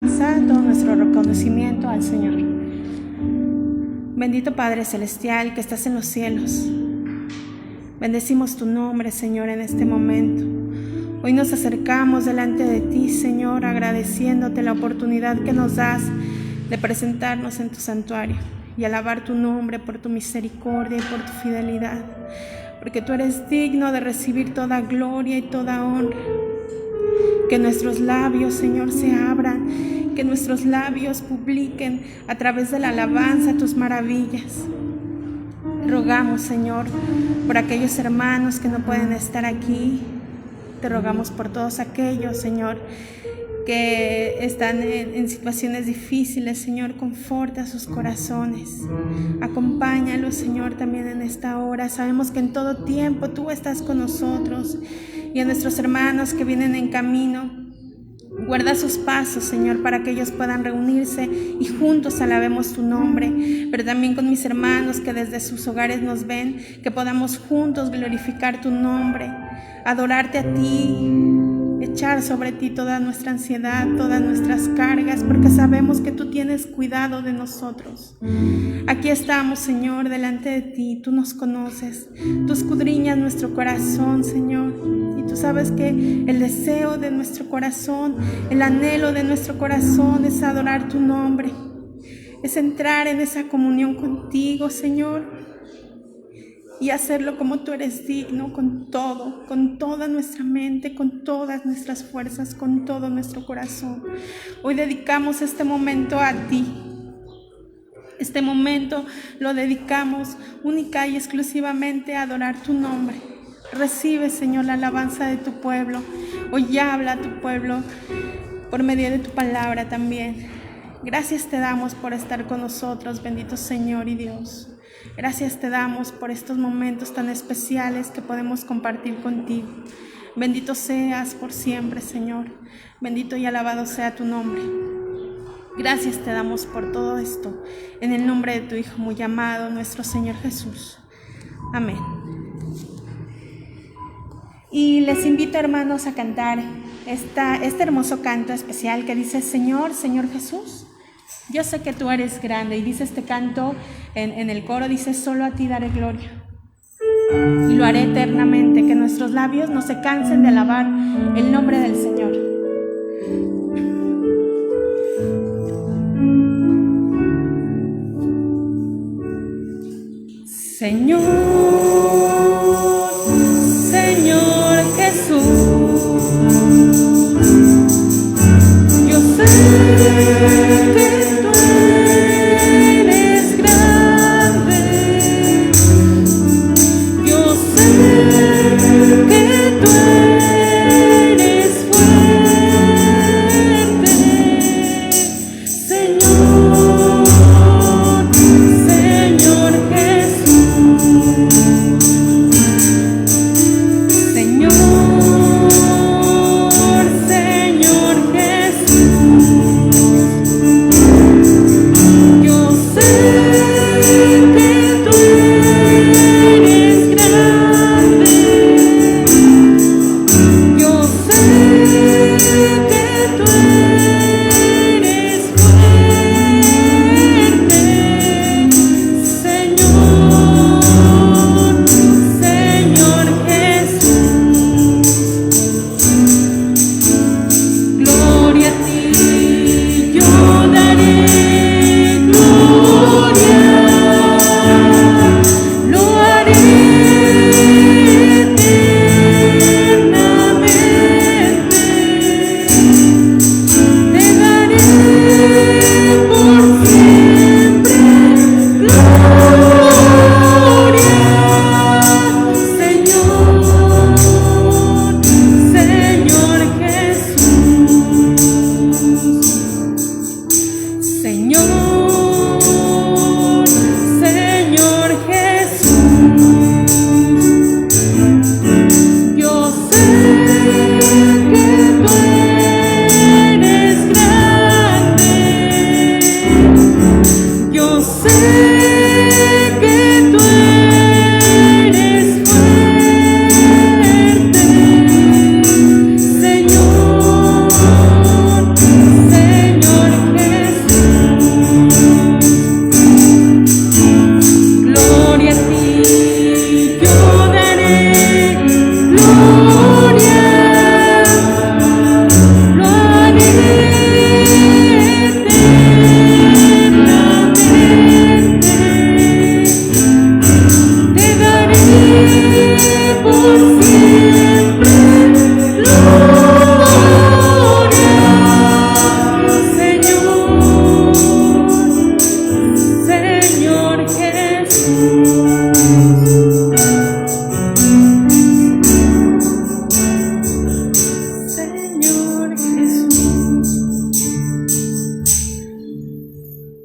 Todo nuestro reconocimiento al Señor. Bendito Padre Celestial que estás en los cielos, bendecimos tu nombre, Señor, en este momento. Hoy nos acercamos delante de ti, Señor, agradeciéndote la oportunidad que nos das de presentarnos en tu santuario y alabar tu nombre por tu misericordia y por tu fidelidad, porque tú eres digno de recibir toda gloria y toda honra. Que nuestros labios, Señor, se abran, que nuestros labios publiquen a través de la alabanza tus maravillas. Rogamos, Señor, por aquellos hermanos que no pueden estar aquí. Te rogamos por todos aquellos, Señor, que están en situaciones difíciles. Señor, conforta sus corazones. Acompáñalos, Señor, también en esta hora. Sabemos que en todo tiempo tú estás con nosotros. Y a nuestros hermanos que vienen en camino, guarda sus pasos, Señor, para que ellos puedan reunirse y juntos alabemos tu nombre. Pero también con mis hermanos que desde sus hogares nos ven, que podamos juntos glorificar tu nombre, adorarte a ti, echar sobre ti toda nuestra ansiedad, todas nuestras cargas, porque sabemos que tú tienes cuidado de nosotros. Aquí estamos, Señor, delante de ti. Tú nos conoces, tú escudriñas nuestro corazón, Señor, y tú sabes que el deseo de nuestro corazón, el anhelo de nuestro corazón es adorar tu nombre, es entrar en esa comunión contigo, Señor, y hacerlo como tú eres digno, con todo, con toda nuestra mente, con todas nuestras fuerzas, con todo nuestro corazón. Hoy dedicamos este momento a ti. Este momento lo dedicamos única y exclusivamente a adorar tu nombre. Recibe, Señor, la alabanza de tu pueblo. Hoy habla a tu pueblo por medio de tu palabra también. Gracias te damos por estar con nosotros, bendito Señor y Dios. Gracias te damos por estos momentos tan especiales que podemos compartir contigo. Bendito seas por siempre, Señor. Bendito y alabado sea tu nombre. Gracias te damos por todo esto, en el nombre de tu Hijo muy amado, nuestro Señor Jesús. Amén. Y les invito, hermanos, a cantar este hermoso canto especial que dice: Señor, Señor Jesús, yo sé que tú eres grande. Y dice este canto en el coro, dice: solo a ti daré gloria y lo haré eternamente. Que nuestros labios no se cansen de alabar el nombre del Señor. Señor, Señor Jesús, yo sé que tú eres grande, yo sé que tú eres fuerte, Señor, Señor Jesús.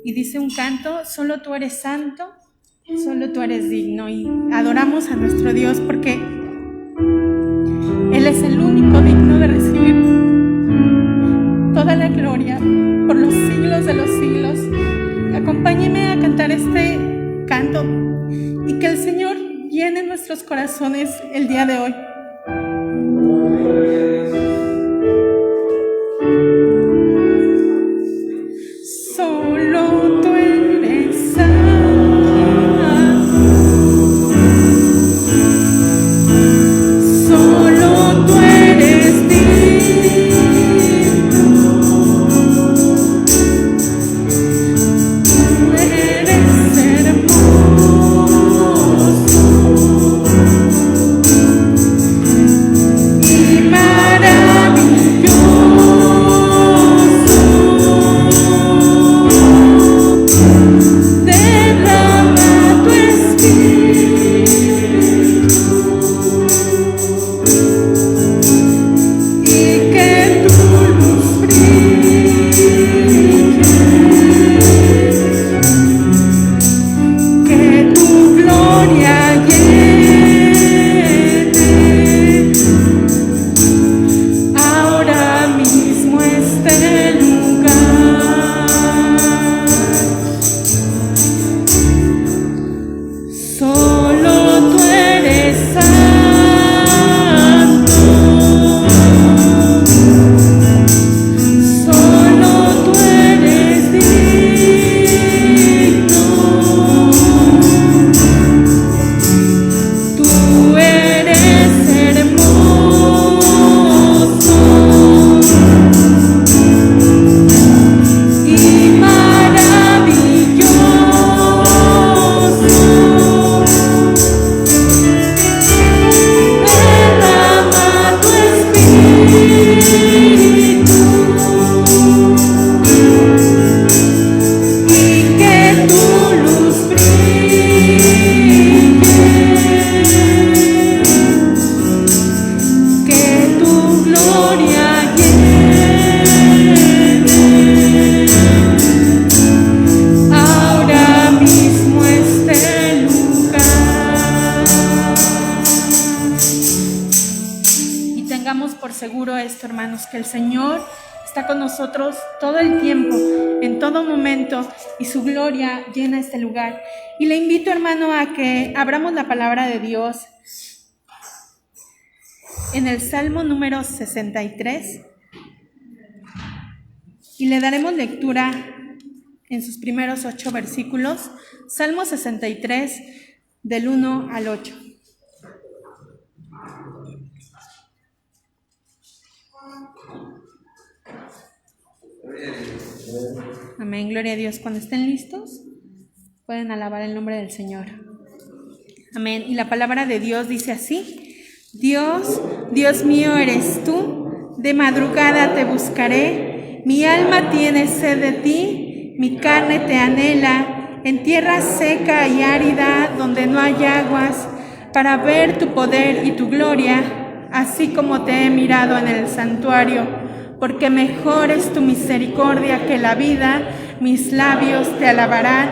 y dice un canto: solo tú eres santo, solo tú eres digno. Y adoramos a nuestro Dios porque Él es el único digno de recibir toda la gloria por los siglos de los siglos. Acompáñeme a cantar este canto y que el Señor llene nuestros corazones el día de hoy. Solo tú eres santo, solo tú eres digno, tú eres hermoso y maravilloso. Que el Señor está con nosotros todo el tiempo, en todo momento, y su gloria llena este lugar. Y le invito, hermano, a que abramos la palabra de Dios en el Salmo número 63 y le daremos lectura en sus primeros 8 versículos. Salmo 63 del 1 al 8. Amén, gloria a Dios. Cuando estén listos, pueden alabar el nombre del Señor. Amén. Y la palabra de Dios dice así: Dios, Dios mío eres tú, de madrugada te buscaré, mi alma tiene sed de ti, mi carne te anhela, en tierra seca y árida, donde no hay aguas, para ver tu poder y tu gloria, así como te he mirado en el santuario. Porque mejor es tu misericordia que la vida, mis labios te alabarán.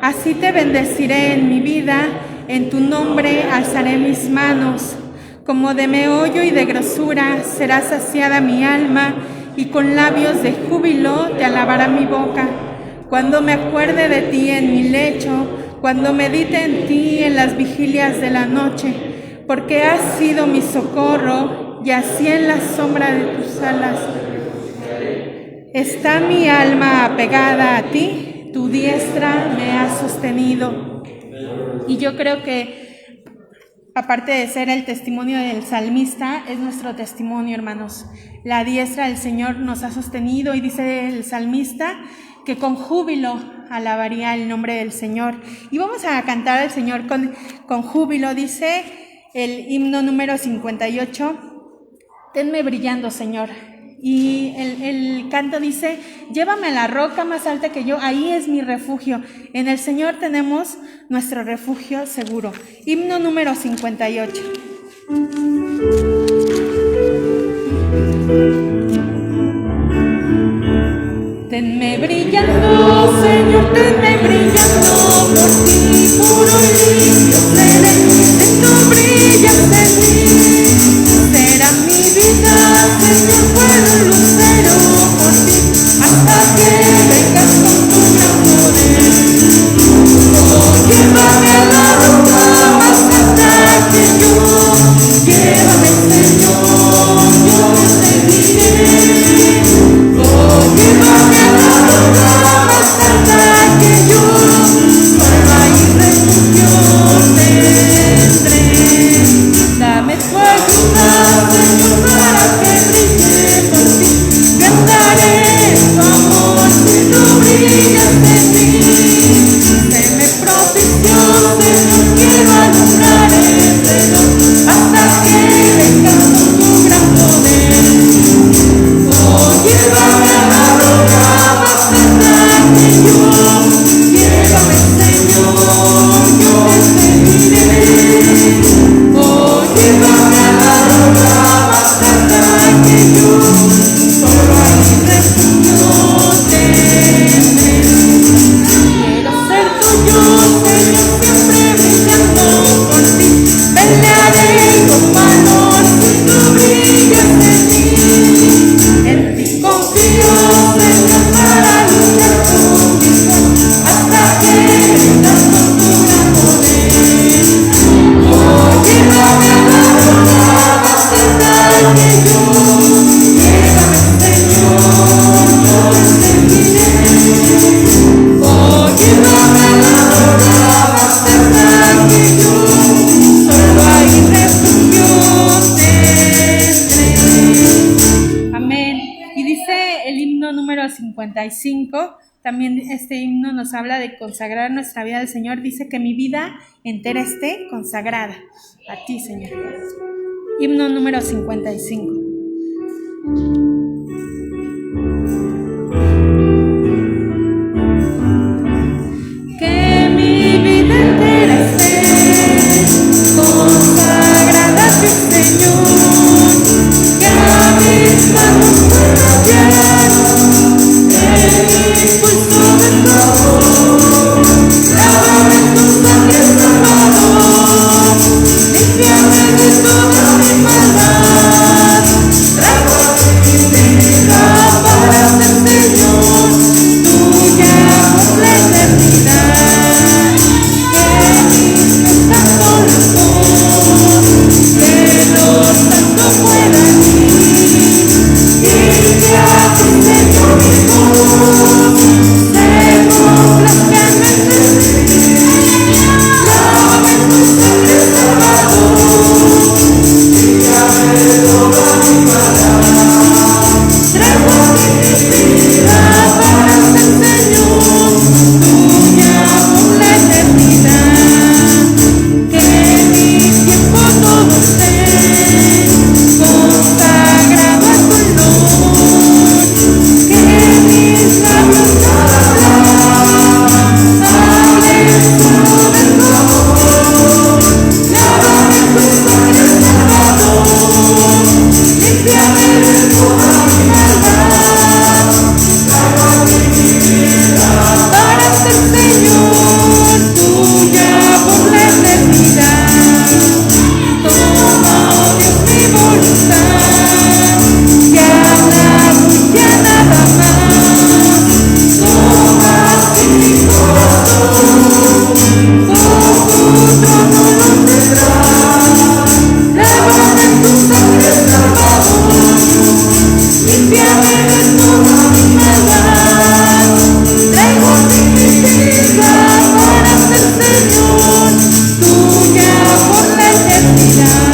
Así te bendeciré en mi vida, en tu nombre alzaré mis manos. Como de meollo y de grosura será saciada mi alma, y con labios de júbilo te alabará mi boca. Cuando me acuerde de ti en mi lecho, cuando medite en ti en las vigilias de la noche, porque has sido mi socorro, y así en la sombra de tus alas está mi alma apegada a ti, tu diestra me ha sostenido. Y yo creo que, aparte de ser el testimonio del salmista, es nuestro testimonio, hermanos. La diestra del Señor nos ha sostenido, y dice el salmista que con júbilo alabaría el nombre del Señor. Y vamos a cantar al Señor con júbilo. Dice el himno número 58, tenme brillando, Señor. Y el canto dice: llévame a la roca más alta que yo, ahí es mi refugio. En el Señor tenemos nuestro refugio seguro. Himno número 58. Tenme brillando, Señor, tenme brillando, por ti puro y limpio seré, si tú brillas en mí, será mi vida, Señor, fuego lucero por ti, hasta que vengas con tu gran poder. Oh, llévame a la roca más alta que yo, llévame, Señor, yo te seguiré. Oh, llévame a la roca más alta que yo, prueba y refugio tendré. Dame tu ayuda, Señor, para que brille por ti. Cantaré tu amor si tú brillas en mí. Séme propicio, Señor, quiero alumbrar alrededor hasta que vengas con tu gran poder. Oh, llévame a la roca más alta que yo, llévame, Señor, yo te seguiré. Oh, llévame a la roca más alta que yo, solo ahí refugio tendré. Quiero ser tuyo, Señor, siempre brillando por ti. Pelearé con valor si tú brillas en mí. En ti confío, Señor, para luchar con mi fuerza, hasta que vengas con tu gran poder. Oh, llévame a la roca más alta que yo, llévame, Señor, yo te seguiré. Oh, llévame a la roca más alta que yo, solo ahí refugio tendré. Amén. Y dice el himno número 55, también este himno nos habla de consagrar nuestra vida al Señor. Dice que mi vida entera esté consagrada a ti, Señor. Himno número 55. Que mi vida entera esté consagrada a ti, Señor, que a mis manos puedas guiar el impulso de tu amor. Lávame en tu sangre, Salvador, límpiame de toda mi maldad. Traigo a ti mi vida para ser, Señor, tuya por la eternidad. Que mi santo luz, que los santos puedan ir, y que a ti, Señor, mi voz se complazca en bendecir. Lávame en tu sangre, Salvador, límpiame de toda mi maldad. Traigo a ti mi vida para ser, Señor, tuya por la eternidad. Que mi tiempo todo esté consagrado a tu honor. Que mis labios al hablar hablen solo de tu amor. Lávame en tu sangre, Salvador, límpiame de toda mi maldad. Traigo a ti mi vida para ser, Señor, tuya por la eternidad. Todo, Dios, mi voluntad, que a la tuya nada más. Toma así mi corazón, por tu trono lo tendrás. Lávame en tu sangre, Salvador, límpiame de toda mi maldad. Traigo a ti mi vida para ser, Señor, tuya por la eternidad.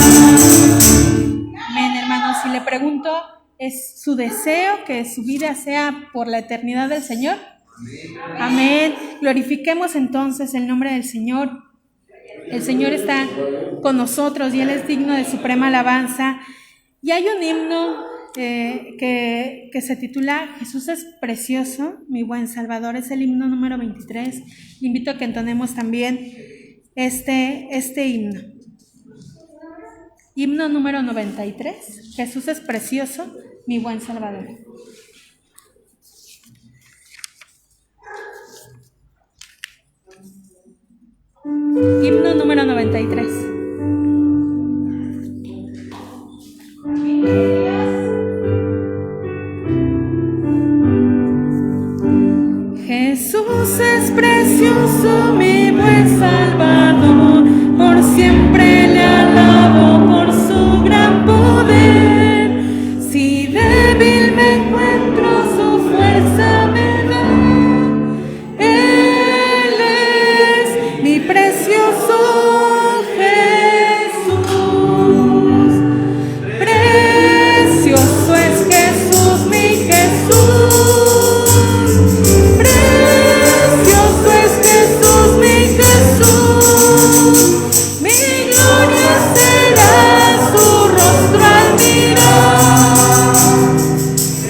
Amén, hermanos. Si le pregunto, ¿es su deseo que su vida sea por la eternidad del Señor? Amén. Glorifiquemos entonces el nombre del Señor. El Señor está con nosotros y Él es digno de suprema alabanza. Y hay un himno que se titula Jesús es precioso, mi buen Salvador. Es el himno número 23. Le invito a que entonemos también este himno. Himno número 93. Jesús es precioso, mi buen Salvador. 93. Jesús es precioso, mi buen Salvador, por siempre le alabo por su gran poder. Si débil me encuentro, su fuerza me da. Él es mi precioso Jesús. Precioso es Jesús, mi Jesús. Precioso es Jesús, mi Jesús. Mi gloria será su rostro al mirar.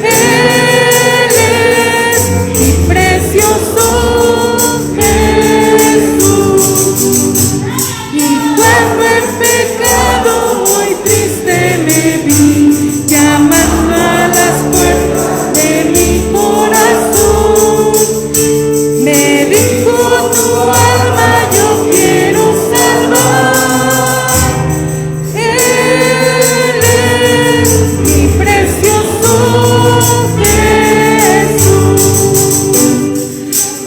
Él es mi precioso Jesús. Y cuando en pecado muy triste me vi, llamando a las puertas de mi corazón, me dijo: tu alma yo quiero salvar. Él es mi precioso Jesús.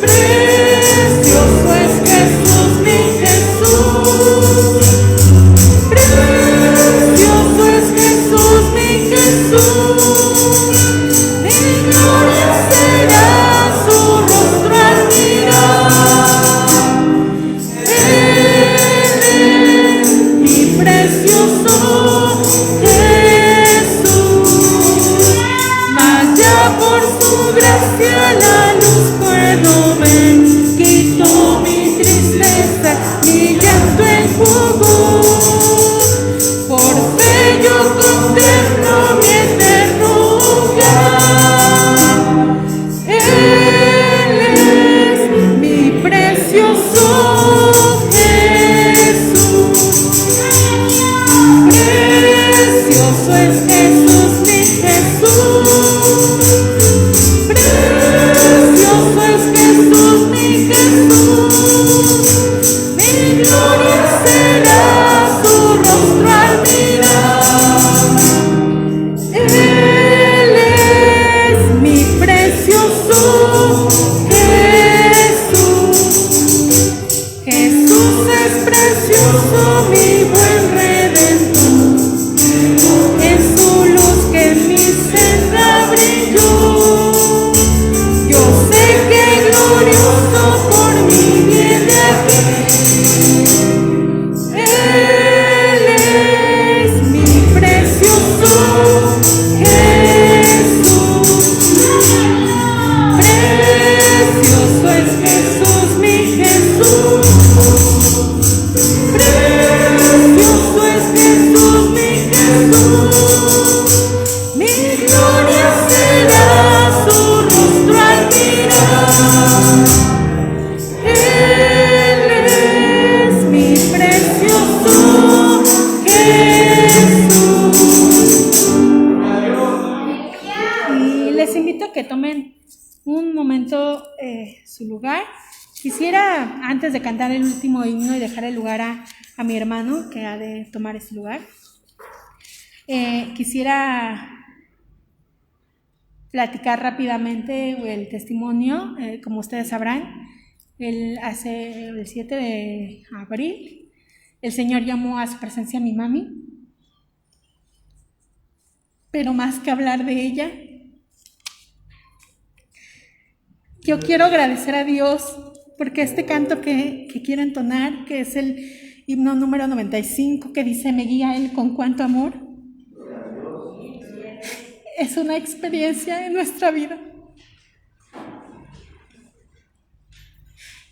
Precioso es Jesús, mi Jesús. Precioso es Jesús, mi Jesús. Mi gloria será su rostro al mirar. Él es mi precioso Jesús. Mas ya por su gracia la luz puedo ver. Quitó mi tristeza, mi llanto enjugó. Por fe yo contemplo mi eterno hogar. Él es mi precioso Jesús. Precioso es Jesús, mi Jesús. Precioso es Jesús, mi Jesús. Mi gloria será su rostro al mirar. Él es mi precioso Jesús. Jesús es precioso, mi buen Redentor. En su luz que en mi senda brilló, yo sé que glorioso por mí viene aquí. Él es mi precioso Jesús. Precioso es Jesús, mi Jesús. Precioso es Jesús, mi Jesús. Mi gloria será su rostro al mirar. Él es mi precioso Jesús. Y les invito a que tomen un momento su lugar. Quisiera, antes de cantar el último himno y dejar el lugar a mi hermano que ha de tomar ese lugar, quisiera platicar rápidamente el testimonio. Como ustedes sabrán, el 7 de abril, el Señor llamó a su presencia a mi mami, pero más que hablar de ella, yo quiero agradecer a Dios porque este canto que quiero entonar, que es el himno número 95, que dice: me guía Él con cuánto amor, es una experiencia en nuestra vida.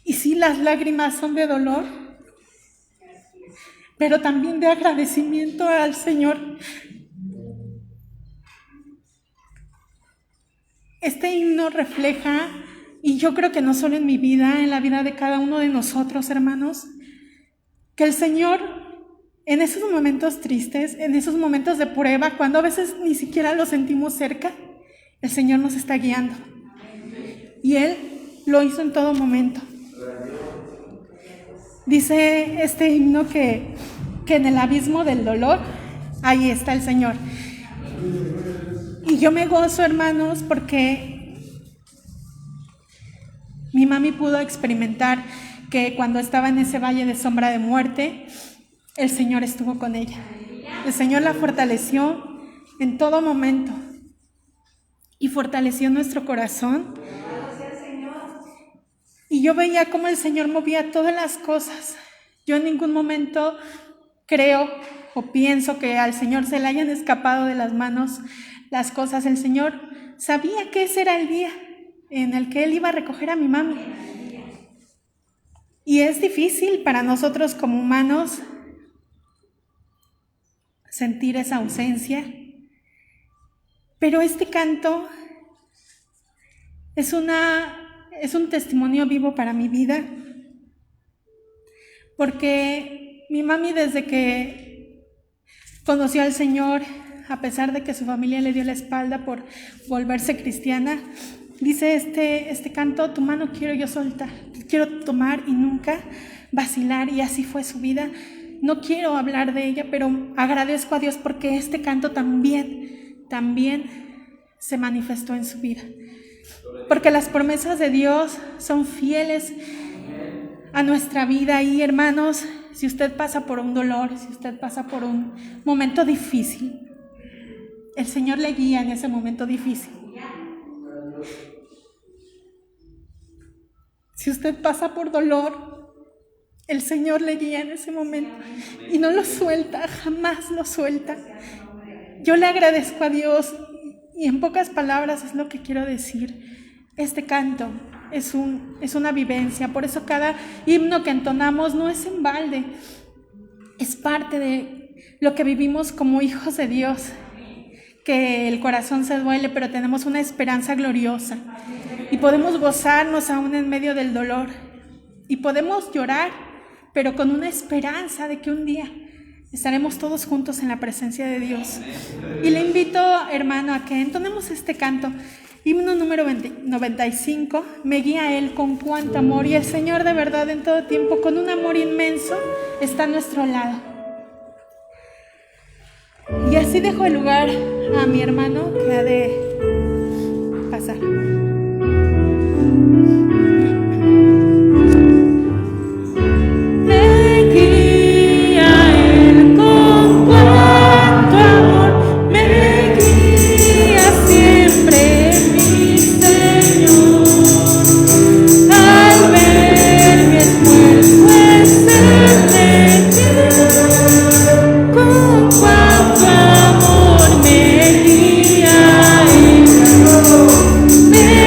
Y sí, las lágrimas son de dolor, pero también de agradecimiento al Señor. Este himno refleja, y yo creo que no solo en mi vida, en la vida de cada uno de nosotros, hermanos, que el Señor, en esos momentos tristes, en esos momentos de prueba, cuando a veces ni siquiera lo sentimos cerca, el Señor nos está guiando. Y Él lo hizo en todo momento. Dice este himno que en el abismo del dolor, ahí está el Señor. Y yo me gozo, hermanos, porque mi mami pudo experimentar que cuando estaba en ese valle de sombra de muerte, el Señor estuvo con ella. El Señor la fortaleció en todo momento y fortaleció nuestro corazón. Y yo veía cómo el Señor movía todas las cosas. Yo en ningún momento creo o pienso que al Señor se le hayan escapado de las manos las cosas. El Señor sabía que ese era el día en el que Él iba a recoger a mi mami. Y es difícil para nosotros como humanos sentir esa ausencia, pero este canto es un testimonio vivo para mi vida, porque mi mami, desde que conoció al Señor, a pesar de que su familia le dio la espalda por volverse cristiana, dice este canto: tu mano quiero yo soltar, quiero tomar y nunca vacilar. Y así fue su vida. No quiero hablar de ella, pero agradezco a Dios porque este canto también se manifestó en su vida. Porque las promesas de Dios son fieles a nuestra vida. Y hermanos, si usted pasa por un dolor, si usted pasa por un momento difícil, el Señor le guía en ese momento difícil. Si usted pasa por dolor, el Señor le guía en ese momento y no lo suelta, jamás lo suelta. Yo le agradezco a Dios y en pocas palabras es lo que quiero decir. Este canto es una vivencia, por eso cada himno que entonamos no es en balde, es parte de lo que vivimos como hijos de Dios, que el corazón se duele, pero tenemos una esperanza gloriosa y podemos gozarnos aún en medio del dolor y podemos llorar, pero con una esperanza de que un día estaremos todos juntos en la presencia de Dios. Y le invito, hermano, a que entonemos este canto, himno número 95, Me guía Él con cuánto amor. Y el Señor de verdad en todo tiempo, con un amor inmenso, está a nuestro lado. Y así dejo el lugar a mi hermano que ha de pasar. Me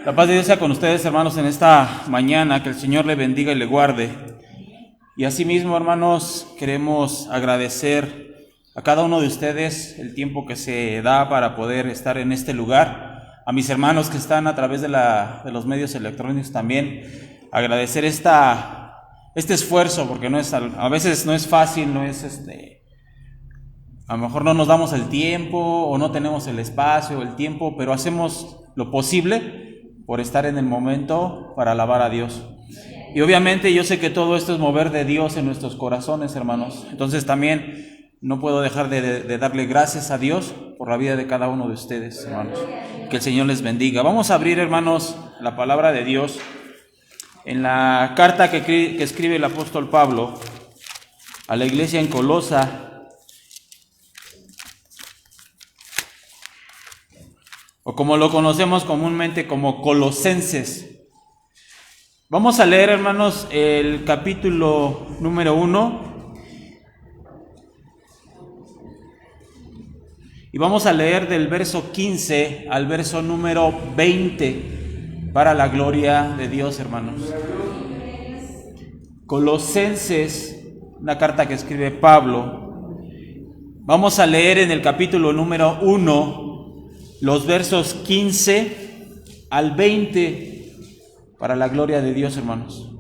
La paz de Dios sea con ustedes, hermanos, en esta mañana. Que el Señor le bendiga y le guarde. Y asimismo, hermanos, queremos agradecer a cada uno de ustedes el tiempo que se da para poder estar en este lugar. A mis hermanos que están a través de los medios electrónicos también, agradecer este esfuerzo, porque a veces no es fácil, a lo mejor no nos damos el tiempo o no tenemos el espacio o el tiempo, pero hacemos lo posible por estar en el momento para alabar a Dios. Y obviamente yo sé que todo esto es mover de Dios en nuestros corazones, hermanos. Entonces también no puedo dejar de darle gracias a Dios por la vida de cada uno de ustedes, hermanos. Que el Señor les bendiga. Vamos a abrir, hermanos, la palabra de Dios en la carta que escribe el apóstol Pablo a la iglesia en Colosa, o como lo conocemos comúnmente como Colosenses. Vamos a leer, hermanos, el capítulo número 1 y vamos a leer del verso 15 al verso número 20 para la gloria de Dios, hermanos. Colosenses, una carta que escribe Pablo. Vamos a leer en el capítulo número 1 los versos 15 al 20 para la gloria de Dios, hermanos.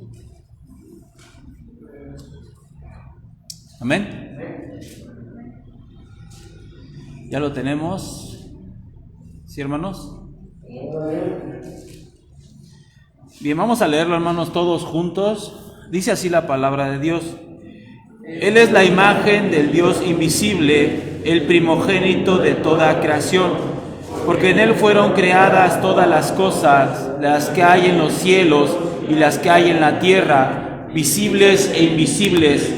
Amén. ¿Ya lo tenemos? ¿Sí, hermanos? Bien, vamos a leerlo, hermanos, todos juntos. Dice así la palabra de Dios. Él es la imagen del Dios invisible, el primogénito de toda creación. Porque en Él fueron creadas todas las cosas, las que hay en los cielos y las que hay en la tierra, visibles e invisibles,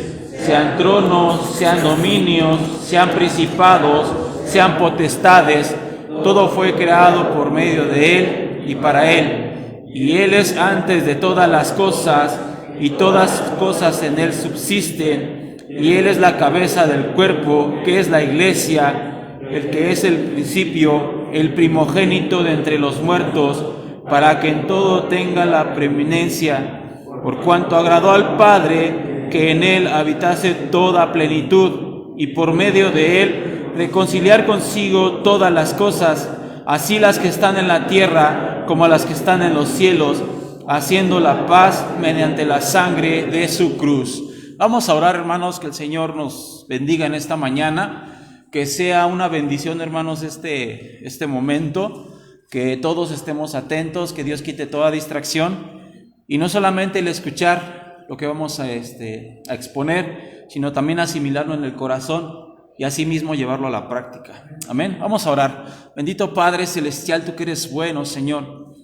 sean tronos, sean dominios, sean principados, sean potestades. Todo fue creado por medio de Él y para Él. Y Él es antes de todas las cosas, y todas cosas en Él subsisten. Y Él es la cabeza del cuerpo, que es la iglesia, el que es el principio, el primogénito de entre los muertos, para que en todo tenga la preeminencia, por cuanto agradó al Padre que en Él habitase toda plenitud, y por medio de Él reconciliar consigo todas las cosas, así las que están en la tierra como las que están en los cielos, haciendo la paz mediante la sangre de su cruz. Vamos a orar, hermanos, que el Señor nos bendiga en esta mañana. Que sea una bendición, hermanos, este momento, que todos estemos atentos, que Dios quite toda distracción, y no solamente el escuchar lo que vamos a exponer, sino también asimilarlo en el corazón y asimismo llevarlo a la práctica. Amén. Vamos a orar. Bendito Padre Celestial, tú que eres bueno, Señor.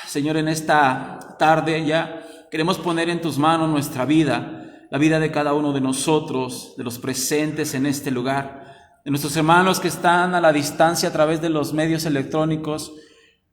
Señor, en esta tarde ya queremos poner en tus manos nuestra vida, la vida de cada uno de nosotros, de los presentes en este lugar, de nuestros hermanos que están a la distancia a través de los medios electrónicos,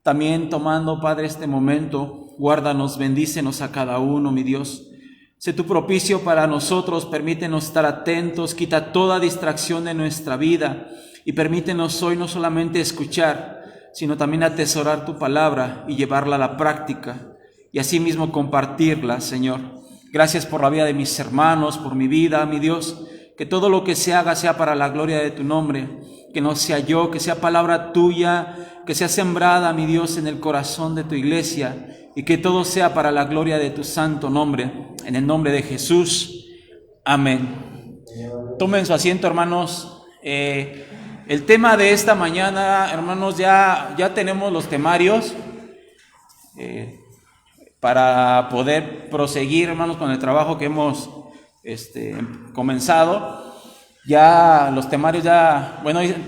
también tomando, Padre, este momento. Guárdanos, bendícenos a cada uno, mi Dios. Sé tu propicio para nosotros, permítenos estar atentos, quita toda distracción de nuestra vida y permítenos hoy no solamente escuchar, sino también atesorar tu palabra y llevarla a la práctica y asimismo compartirla, Señor. Gracias por la vida de mis hermanos, por mi vida, mi Dios. Que todo lo que se haga sea para la gloria de tu nombre. Que no sea yo, que sea palabra tuya, que sea sembrada, mi Dios, en el corazón de tu iglesia. Y que todo sea para la gloria de tu santo nombre. En el nombre de Jesús. Amén. Tomen su asiento, hermanos. El tema de esta mañana, hermanos, ya tenemos los temarios. Para poder proseguir, hermanos, con el trabajo que hemos comenzado. Ya los temarios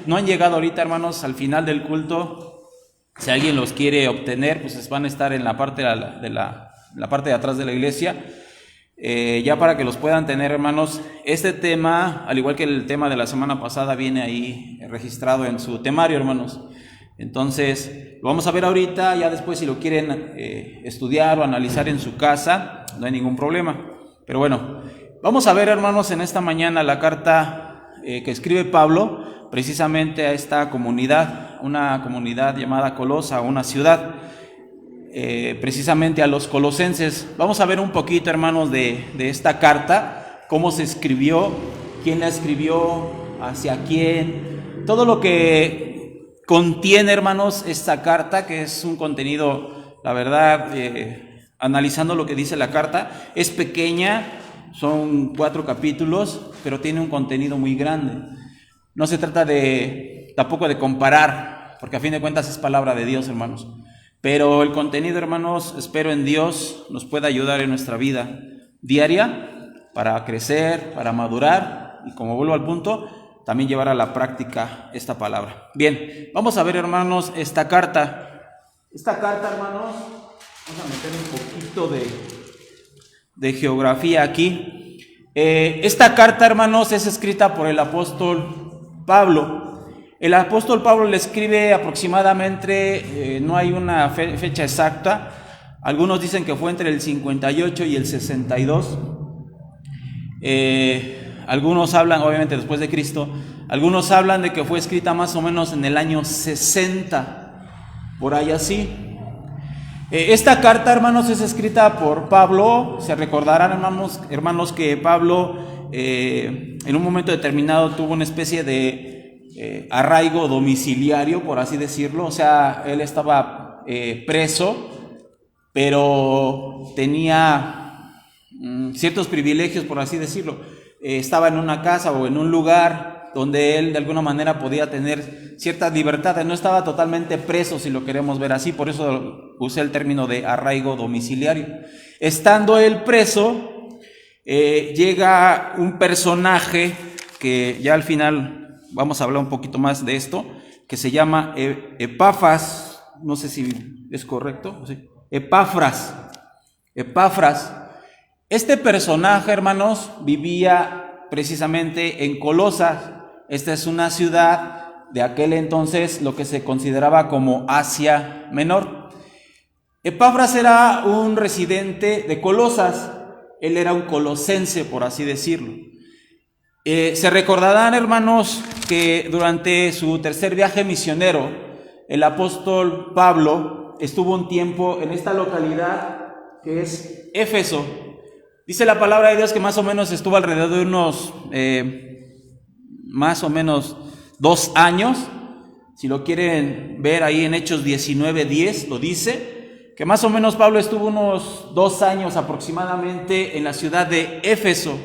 no han llegado ahorita, hermanos, al final del culto. Si alguien los quiere obtener, pues van a estar en la parte la parte de atrás de la iglesia, ya para que los puedan tener, hermanos. Este tema, al igual que el tema de la semana pasada, viene ahí registrado en su temario, hermanos. Entonces, lo vamos a ver ahorita, ya después si lo quieren estudiar o analizar en su casa, no hay ningún problema. Pero bueno, vamos a ver, hermanos, en esta mañana la carta que escribe Pablo precisamente a esta comunidad una comunidad llamada Colosa, una ciudad, precisamente a los colosenses. Vamos a ver un poquito, hermanos, de esta carta, cómo se escribió, quién la escribió, hacia quién, todo lo que contiene, hermanos, esta carta, que es un contenido, la verdad, analizando lo que dice la carta, es pequeña, son 4 capítulos, pero tiene un contenido muy grande. No se trata tampoco de comparar, porque a fin de cuentas es palabra de Dios, hermanos. Pero el contenido, hermanos, espero en Dios nos pueda ayudar en nuestra vida diaria para crecer, para madurar y, como vuelvo al punto, también llevar a la práctica esta palabra. Bien, vamos a ver, hermanos, esta carta. Esta carta, hermanos, vamos a meter un poquito de geografía aquí. Esta carta, hermanos, es escrita por el apóstol Pablo. El apóstol Pablo le escribe aproximadamente, no hay una fecha exacta, algunos dicen que fue entre el 58 y el 62, algunos hablan, obviamente después de Cristo, algunos hablan de que fue escrita más o menos en el año 60, por ahí así. Esta carta, hermanos, es escrita por Pablo. Se recordarán, hermanos, que Pablo en un momento determinado tuvo una especie de arraigo domiciliario, por así decirlo. O sea, él estaba preso, pero tenía ciertos privilegios, por así decirlo. Estaba en una casa o en un lugar donde él de alguna manera podía tener ciertas libertades, no estaba totalmente preso, si lo queremos ver así, por eso usé el término de arraigo domiciliario. Estando él preso, llega un personaje que ya al final vamos a hablar un poquito más de esto, que se llama Epafras, no sé si es correcto, ¿sí? Epafras. Este personaje, hermanos, vivía precisamente en Colosas. Esta es una ciudad de aquel entonces, lo que se consideraba como Asia Menor. Epafras era un residente de Colosas, él era un colosense, por así decirlo. Se recordarán, hermanos, que durante su tercer viaje misionero, el apóstol Pablo estuvo un tiempo en esta localidad que es Éfeso. Dice la palabra de Dios que más o menos estuvo alrededor de unos más o menos 2 años, si lo quieren ver ahí en Hechos 19:10 lo dice, que más o menos Pablo estuvo unos 2 años aproximadamente en la ciudad de Éfeso.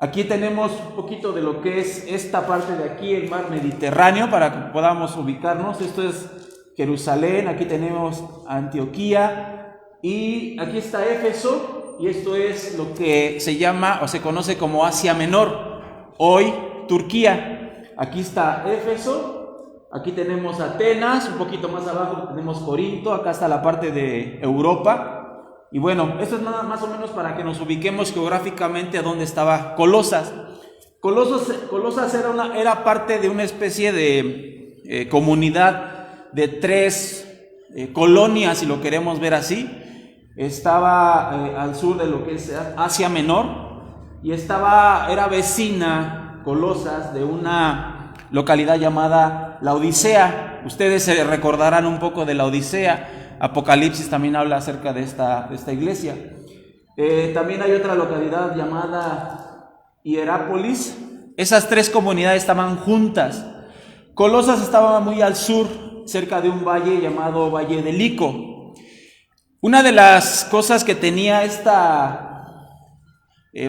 Aquí tenemos un poquito de lo que es esta parte de aquí, el mar Mediterráneo, para que podamos ubicarnos. Esto es Jerusalén, aquí tenemos Antioquía y aquí está Éfeso, y esto es lo que se llama o se conoce como Asia Menor, hoy Turquía. Aquí está Éfeso, aquí tenemos Atenas, un poquito más abajo tenemos Corinto, acá está la parte de Europa. Y bueno, esto es nada más o menos para que nos ubiquemos geográficamente a dónde estaba Colosas. Colosas era parte de una especie de comunidad de 3 colonias, si lo queremos ver así. Estaba al sur de lo que es Asia Menor y era vecina Colosas de una localidad llamada La Odisea. Ustedes se recordarán un poco de La Odisea. Apocalipsis también habla acerca de esta iglesia. También hay otra localidad llamada Hierápolis. Esas 3 comunidades estaban juntas. Colosas estaba muy al sur, cerca de un valle llamado Valle de Lico. Una de las cosas que tenía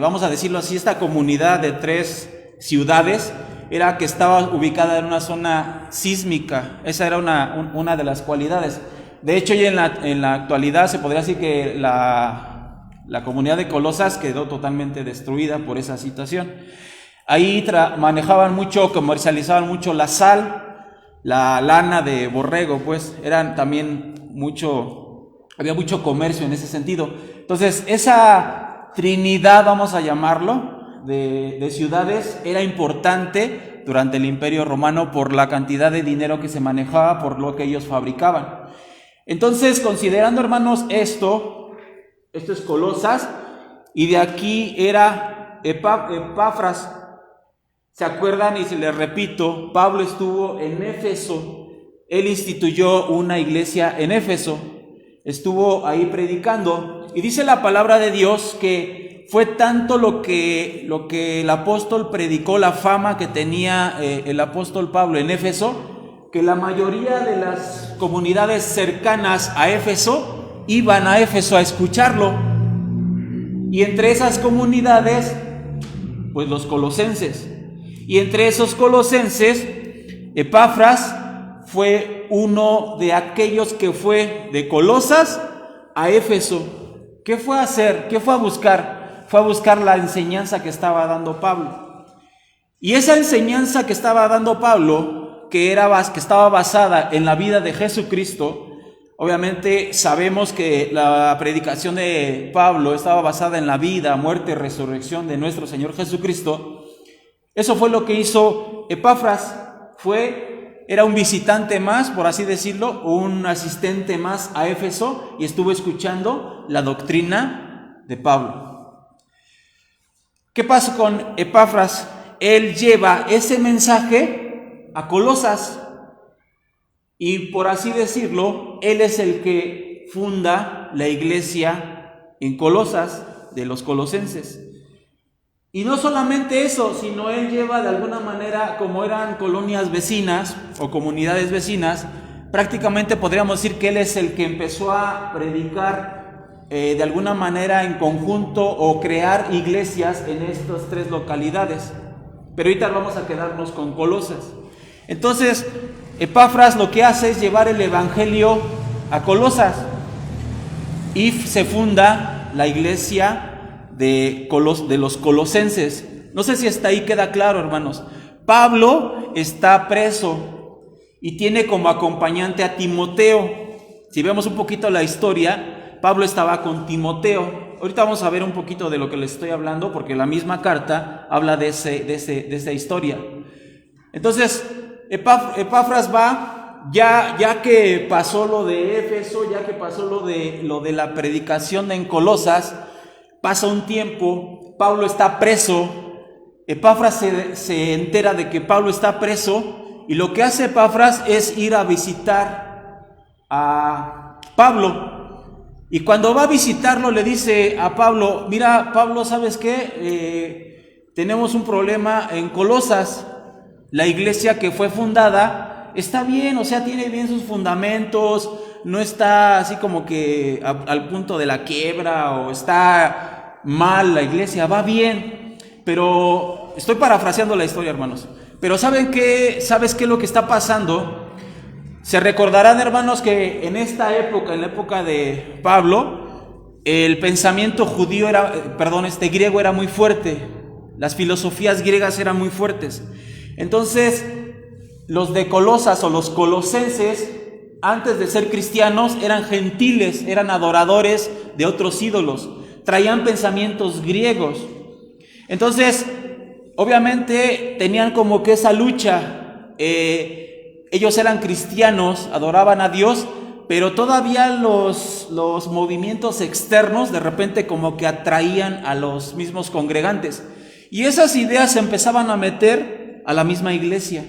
vamos a decirlo así, esta comunidad de 3 ciudades, era que estaba ubicada en una zona sísmica. Esa era una de las cualidades. De hecho, ya en la actualidad se podría decir que la comunidad de Colosas quedó totalmente destruida por esa situación. Ahí manejaban mucho, comercializaban mucho la sal, la lana de borrego, pues eran también había mucho comercio en ese sentido. Entonces, esa trinidad, vamos a llamarlo, de ciudades era importante durante el Imperio Romano por la cantidad de dinero que se manejaba, por lo que ellos fabricaban. Entonces, considerando, hermanos, esto es Colosas, y de aquí era Epafras. ¿Se acuerdan? Y se les repito, Pablo estuvo en Éfeso. Él instituyó una iglesia en Éfeso. Estuvo ahí predicando. Y dice la palabra de Dios que fue tanto lo que el apóstol predicó, la fama que tenía el apóstol Pablo en Éfeso, que la mayoría de las comunidades cercanas a Éfeso iban a Éfeso a escucharlo. Y entre esas comunidades, pues los colosenses. Y entre esos colosenses, Epafras fue uno de aquellos que fue de Colosas a Éfeso. ¿Qué fue a hacer? ¿Qué fue a buscar? Fue a buscar la enseñanza que estaba dando Pablo. Y esa enseñanza que estaba dando Pablo, que estaba basada en la vida de Jesucristo, obviamente sabemos que la predicación de Pablo estaba basada en la vida, muerte y resurrección de nuestro Señor Jesucristo. Eso fue lo que hizo Epafras. Era un visitante más, por así decirlo, un asistente más a Éfeso y estuvo escuchando la doctrina de Pablo. ¿Qué pasa con Epafras? Él lleva ese mensaje a Colosas y, por así decirlo, él es el que funda la iglesia en Colosas de los colosenses. Y no solamente eso, sino él lleva de alguna manera, como eran colonias vecinas o comunidades vecinas, prácticamente podríamos decir que él es el que empezó a predicar de alguna manera en conjunto o crear iglesias en estas tres localidades. Pero ahorita vamos a quedarnos con Colosas. Entonces, Epafras lo que hace es llevar el evangelio a Colosas y se funda la iglesia de los colosenses. No sé si hasta ahí queda claro, hermanos. Pablo está preso y tiene como acompañante a Timoteo. Si vemos un poquito la historia, Pablo estaba con Timoteo. Ahorita vamos a ver un poquito de lo que les estoy hablando, porque la misma carta habla de esa historia. Entonces, Epafras va, ya que pasó lo de Éfeso, ya que pasó lo de la predicación en Colosas. Pasa un tiempo, Pablo está preso, Epafras se entera de que Pablo está preso y lo que hace Epafras es ir a visitar a Pablo. Y cuando va a visitarlo le dice a Pablo: mira, Pablo, ¿sabes qué? Tenemos un problema en Colosas. La iglesia que fue fundada está bien, o sea, tiene bien sus fundamentos, no está así como que al punto de la quiebra o está mal la iglesia, va bien. Pero estoy parafraseando la historia, hermanos. Pero ¿sabes qué es lo que está pasando? Se recordarán, hermanos, que en esta época, en la época de Pablo, el pensamiento griego era muy fuerte. Las filosofías griegas eran muy fuertes. Entonces, los de Colosas o los colosenses, antes de ser cristianos, eran gentiles, eran adoradores de otros ídolos, traían pensamientos griegos. Entonces, obviamente tenían como que esa lucha. Ellos eran cristianos, adoraban a Dios, pero todavía los movimientos externos de repente como que atraían a los mismos congregantes. Y esas ideas se empezaban a meter a la misma iglesia.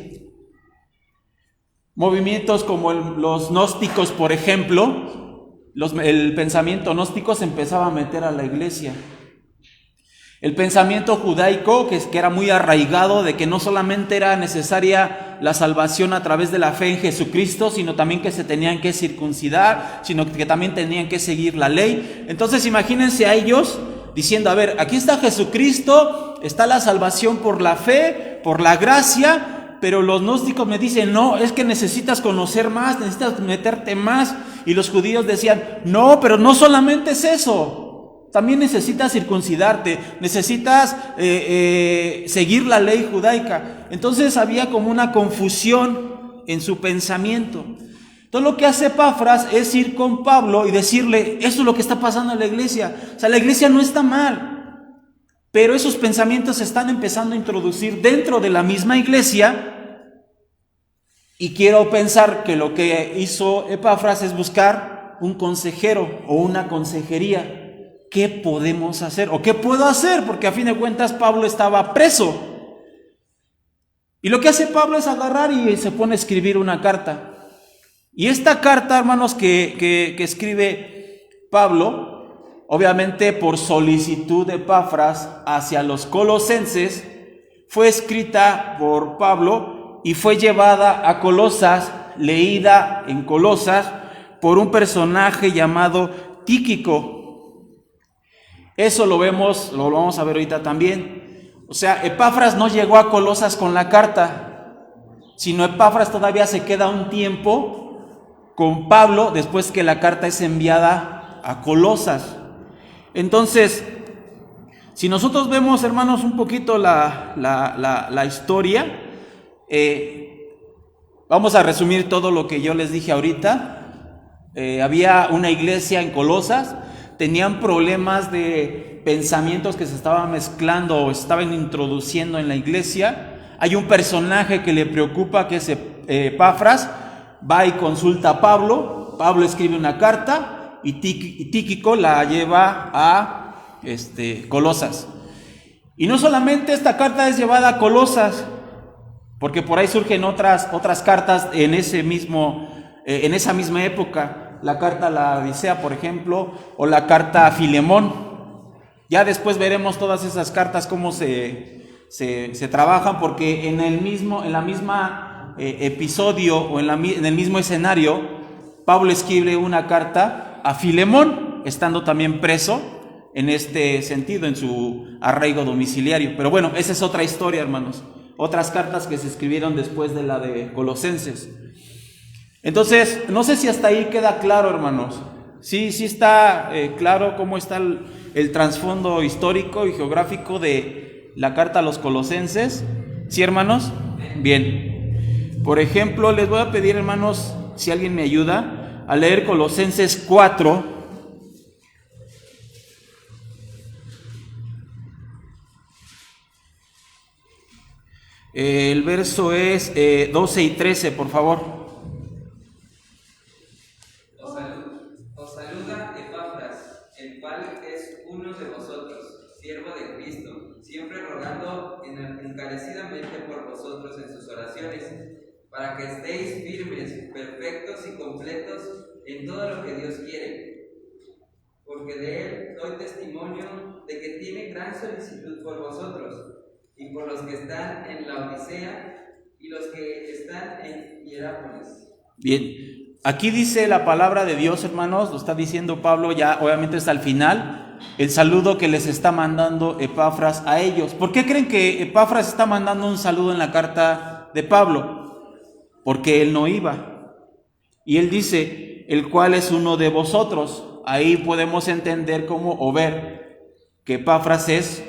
Movimientos como los gnósticos, por ejemplo, el pensamiento gnóstico se empezaba a meter a la iglesia. El pensamiento judaico, que era muy arraigado, de que no solamente era necesaria la salvación a través de la fe en Jesucristo, sino también que se tenían que circuncidar, sino que también tenían que seguir la ley. Entonces imagínense a ellos diciendo: a ver, aquí está Jesucristo, está la salvación por la fe, por la gracia. Pero los gnósticos me dicen: no, es que necesitas conocer más, necesitas meterte más. Y los judíos decían: no, pero no solamente es eso, también necesitas circuncidarte, necesitas seguir la ley judaica. Entonces había como una confusión en su pensamiento. Entonces lo que hace Epafras es ir con Pablo y decirle: eso es lo que está pasando en la iglesia. O sea, la iglesia no está mal, pero esos pensamientos se están empezando a introducir dentro de la misma iglesia. Y quiero pensar que lo que hizo Epafras es buscar un consejero o una consejería. ¿Qué podemos hacer? ¿O qué puedo hacer? Porque a fin de cuentas Pablo estaba preso. Y lo que hace Pablo es agarrar y se pone a escribir una carta. Y esta carta, hermanos, que escribe Pablo, obviamente por solicitud de Epafras hacia los colosenses, fue escrita por Pablo y fue llevada a Colosas, leída en Colosas por un personaje llamado Tíquico. Eso lo vamos a ver ahorita también. O sea, Epafras no llegó a Colosas con la carta, sino Epafras todavía se queda un tiempo con Pablo después que la carta es enviada a Colosas. Entonces, si nosotros vemos, hermanos, un poquito la historia, vamos a resumir todo lo que yo les dije ahorita. Había una iglesia en Colosas, tenían problemas de pensamientos que se estaban mezclando o estaban introduciendo en la iglesia. Hay un personaje que le preocupa, que es Epafras. Va y consulta a Pablo, Pablo escribe una carta y Tíquico la lleva a Colosas. Y no solamente esta carta es llevada a Colosas, porque por ahí surgen otras cartas en esa misma época, la carta a la Odisea, por ejemplo, o la carta a Filemón. Ya después veremos todas esas cartas cómo se trabajan, porque en la misma episodio o en el mismo escenario, Pablo escribe una carta a Filemón, estando también preso en este sentido, en su arraigo domiciliario. Pero bueno, esa es otra historia, hermanos. Otras cartas que se escribieron después de la de Colosenses. Entonces, no sé si hasta ahí queda claro, hermanos. Sí está claro cómo está el trasfondo histórico y geográfico de la carta a los Colosenses. ¿Sí, hermanos? Bien. Por ejemplo, les voy a pedir, hermanos, si alguien me ayuda, a leer Colosenses 4. El verso es 12 y 13, por favor. Os saluda Epafras, el cual es uno de vosotros, siervo de Cristo, siempre rogando encarecidamente por vosotros en sus oraciones, para que estéis firmes, perfectos y completos en todo lo que Dios quiere. Porque de él doy testimonio de que tiene gran solicitud por vosotros, y por los que están en la Odisea, y los que están en Hierápolis. Bien, aquí dice la palabra de Dios, hermanos, lo está diciendo Pablo, ya obviamente está al final, el saludo que les está mandando Epafras a ellos. ¿Por qué creen que Epafras está mandando un saludo en la carta de Pablo? Porque él no iba. Y él dice, el cual es uno de vosotros. Ahí podemos entender cómo o ver que Epafras es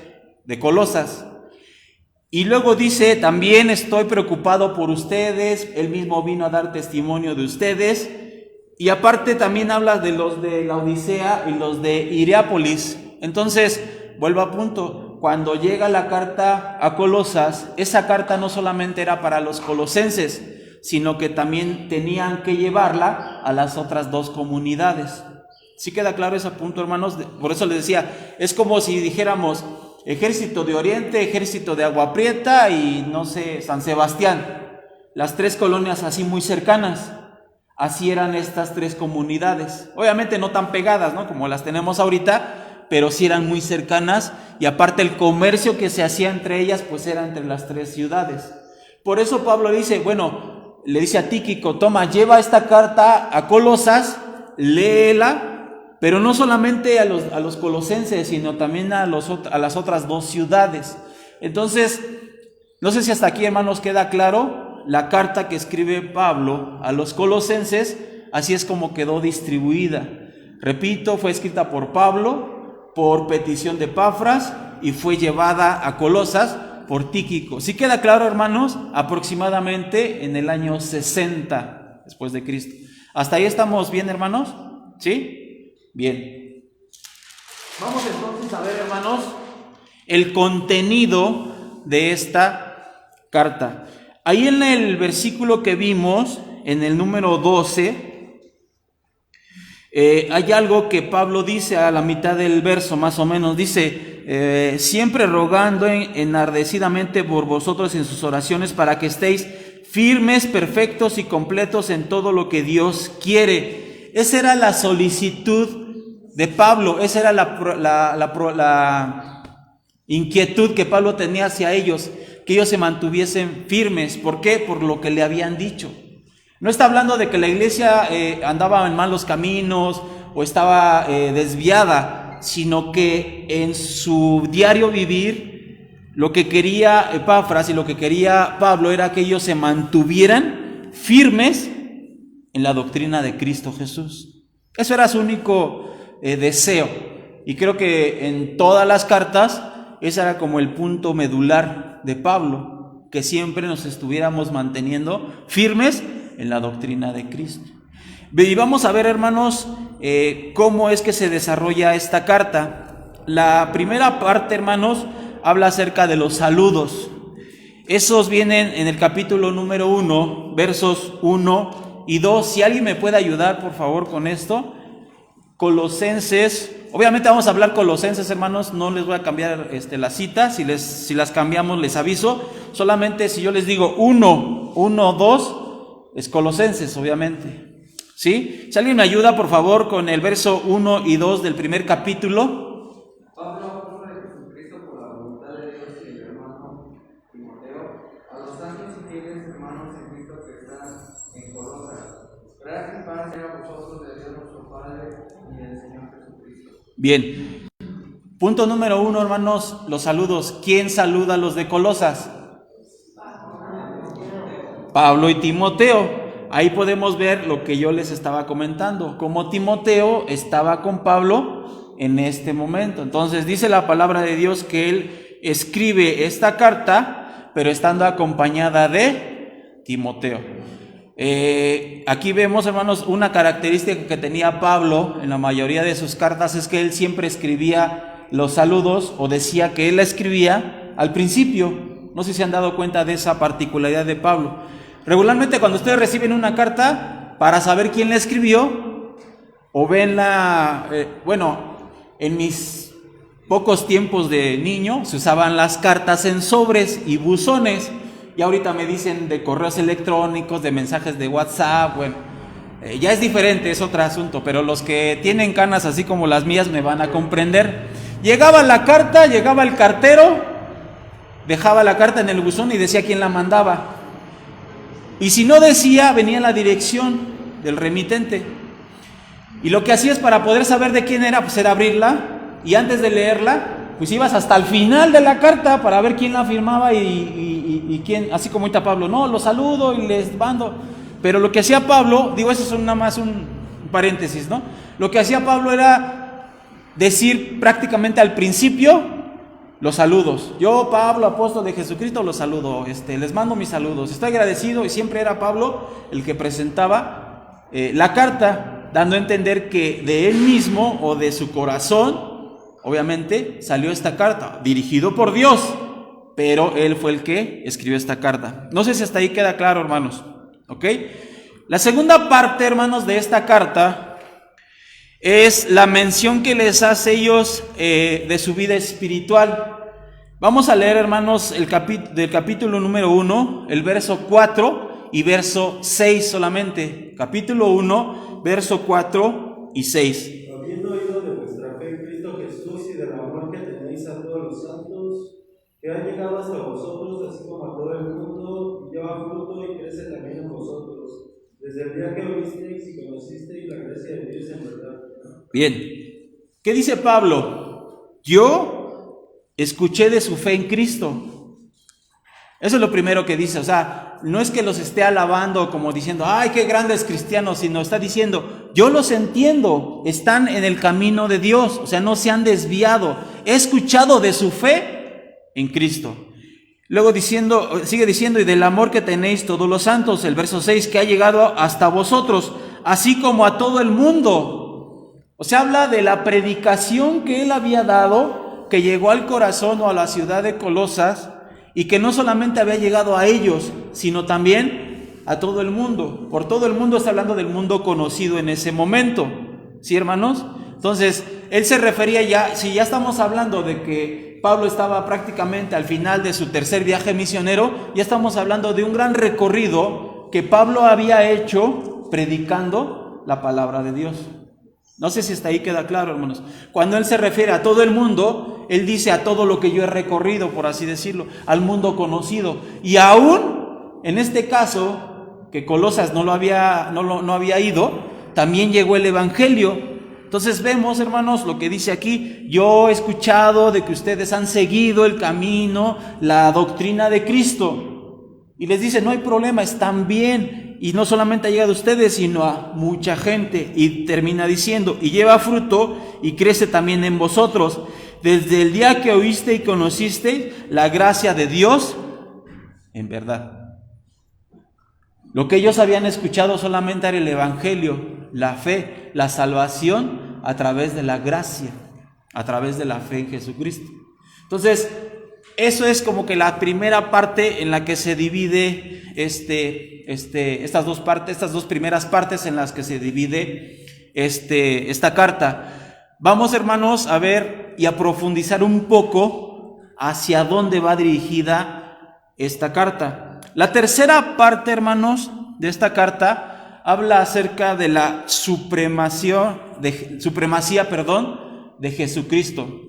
de Colosas. Y luego dice, también estoy preocupado por ustedes, él mismo vino a dar testimonio de ustedes. Y aparte también habla de los de la Odisea y los de Hierápolis. Entonces, vuelvo a punto, cuando llega la carta a Colosas, esa carta no solamente era para los colosenses, sino que también tenían que llevarla a las otras dos comunidades. ¿Sí queda claro ese punto, hermanos? Por eso les decía, es como si dijéramos Ejército de Oriente, Ejército de Agua Prieta y no sé, San Sebastián. Las tres colonias así muy cercanas. Así eran estas tres comunidades. Obviamente no tan pegadas, ¿no?, como las tenemos ahorita, pero sí eran muy cercanas, y aparte el comercio que se hacía entre ellas pues era entre las tres ciudades. Por eso Pablo dice, bueno, le dice a Tíquico, toma, lleva esta carta a Colosas, léela, pero no solamente a los colosenses, sino también a las otras dos ciudades. Entonces, no sé si hasta aquí, hermanos, queda claro la carta que escribe Pablo a los colosenses. Así es como quedó distribuida. Repito, fue escrita por Pablo por petición de Epafras y fue llevada a Colosas por Tíquico. ¿Sí queda claro, hermanos? Aproximadamente en el año 60 después de Cristo. ¿Hasta ahí estamos bien, hermanos? ¿Sí? Bien. Vamos entonces a ver, hermanos, el contenido de esta carta. Ahí en el versículo que vimos, en el número 12, hay algo que Pablo dice a la mitad del verso, más o menos. Dice, siempre rogando enardecidamente por vosotros en sus oraciones para que estéis firmes, perfectos y completos en todo lo que Dios quiere. Esa era la solicitud de Pablo, esa era la inquietud que Pablo tenía hacia ellos, que ellos se mantuviesen firmes. ¿Por qué? Por lo que le habían dicho. No está hablando de que la iglesia andaba en malos caminos o estaba desviada, sino que en su diario vivir, lo que quería Epafras y lo que quería Pablo era que ellos se mantuvieran firmes en la doctrina de Cristo Jesús. Eso era su único deseo. Y creo que en todas las cartas, ese era como el punto medular de Pablo, que siempre nos estuviéramos manteniendo firmes en la doctrina de Cristo. Y vamos a ver, hermanos, cómo es que se desarrolla esta carta. La primera parte, hermanos, habla acerca de los saludos. Esos vienen en el capítulo número 1, versos 1 y 2. Si alguien me puede ayudar, por favor, con esto. Colosenses, obviamente vamos a hablar Colosenses, hermanos, no les voy a cambiar la cita, si las cambiamos les aviso. Solamente si yo les digo 1, 2, es Colosenses, obviamente. ¿Sí? Si alguien me ayuda, por favor, con el verso 1 y 2 del primer capítulo. Pablo, apóstol de Jesucristo, por la voluntad de Dios, y el hermano Timoteo, a los santos y fieles hermanos en Cristo que están en Colosas. Gracias y paz sea a vosotros de Dios nuestro Padre y del Señor Jesucristo. Bien. Punto número 1, hermanos, los saludos. ¿Quién saluda a los de Colosas? Pablo y Timoteo. Ahí podemos ver lo que yo les estaba comentando, cómo Timoteo estaba con Pablo en este momento. Entonces dice la palabra de Dios que él escribe esta carta, pero estando acompañada de Timoteo. Aquí vemos, hermanos, una característica que tenía Pablo en la mayoría de sus cartas, es que él siempre escribía los saludos, o decía que él la escribía al principio. No sé si se han dado cuenta de esa particularidad de Pablo. Regularmente cuando ustedes reciben una carta, para saber quién la escribió, o ven en mis pocos tiempos de niño, se usaban las cartas en sobres y buzones, y ahorita me dicen de correos electrónicos, de mensajes de WhatsApp, ya es diferente, es otro asunto, pero los que tienen canas así como las mías me van a comprender. Llegaba la carta, llegaba el cartero, dejaba la carta en el buzón y decía quién la mandaba. Y si no decía, venía la dirección del remitente. Y lo que hacías para poder saber de quién era, pues era abrirla, y antes de leerla, pues ibas hasta el final de la carta para ver quién la firmaba y quién, así como ahorita Pablo, no, los saludo y les mando. Pero lo que hacía Pablo, digo, eso es nada más un paréntesis, ¿no? Lo que hacía Pablo era decir prácticamente al principio los saludos. Yo, Pablo, apóstol de Jesucristo, los saludo, les mando mis saludos. Estoy agradecido, y siempre era Pablo el que presentaba la carta, dando a entender que de él mismo o de su corazón, obviamente, salió esta carta, dirigido por Dios, pero él fue el que escribió esta carta. No sé si hasta ahí queda claro, hermanos. ¿Ok? La segunda parte, hermanos, de esta carta es la mención que les hace ellos de su vida espiritual. Vamos a leer, hermanos, del capítulo número 1, el verso 4 y verso 6 solamente. Capítulo 1, verso 4 y 6. Habiendo oído de vuestra fe en Cristo Jesús y del amor que tenéis a todos los santos, que ha llegado hasta vosotros, así como a todo el mundo, y lleva fruto y crece también en vosotros, desde el día que oísteis y conocisteis la gracia de Dios en verdad. Bien, ¿qué dice Pablo? Yo escuché de su fe en Cristo. Eso es lo primero que dice. O sea, no es que los esté alabando como diciendo, ay, qué grandes cristianos, sino está diciendo, yo los entiendo, están en el camino de Dios, o sea, no se han desviado. He escuchado de su fe en Cristo. Luego sigue diciendo, y del amor que tenéis todos los santos, el verso 6, que ha llegado hasta vosotros, así como a todo el mundo. O sea, habla de la predicación que él había dado, que llegó al corazón o a la ciudad de Colosas, y que no solamente había llegado a ellos, sino también a todo el mundo. Por todo el mundo está hablando del mundo conocido en ese momento. ¿Sí, hermanos? Entonces, él se refería ya, si ya estamos hablando de que Pablo estaba prácticamente al final de su tercer viaje misionero, ya estamos hablando de un gran recorrido que Pablo había hecho predicando la palabra de Dios. No sé si hasta ahí queda claro, hermanos. Cuando él se refiere a todo el mundo, él dice a todo lo que yo he recorrido, por así decirlo, al mundo conocido. Y aún, en este caso, que Colosas no había ido, también llegó el Evangelio. Entonces vemos, hermanos, lo que dice aquí: yo he escuchado de que ustedes han seguido el camino, la doctrina de Cristo. Y les dice, no hay problema, están bien. Y no solamente ha llegado a ustedes, sino a mucha gente. Y termina diciendo, y lleva fruto y crece también en vosotros, desde el día que oíste y conociste la gracia de Dios en verdad. Lo que ellos habían escuchado solamente era el Evangelio, la fe, la salvación a través de la gracia, a través de la fe en Jesucristo. Entonces, eso es como que la primera parte en la que se divide estas dos primeras partes en las que se divide esta carta. Vamos, hermanos, a ver y a profundizar un poco hacia dónde va dirigida esta carta. La tercera parte, hermanos, de esta carta habla acerca de la supremacía de Jesucristo.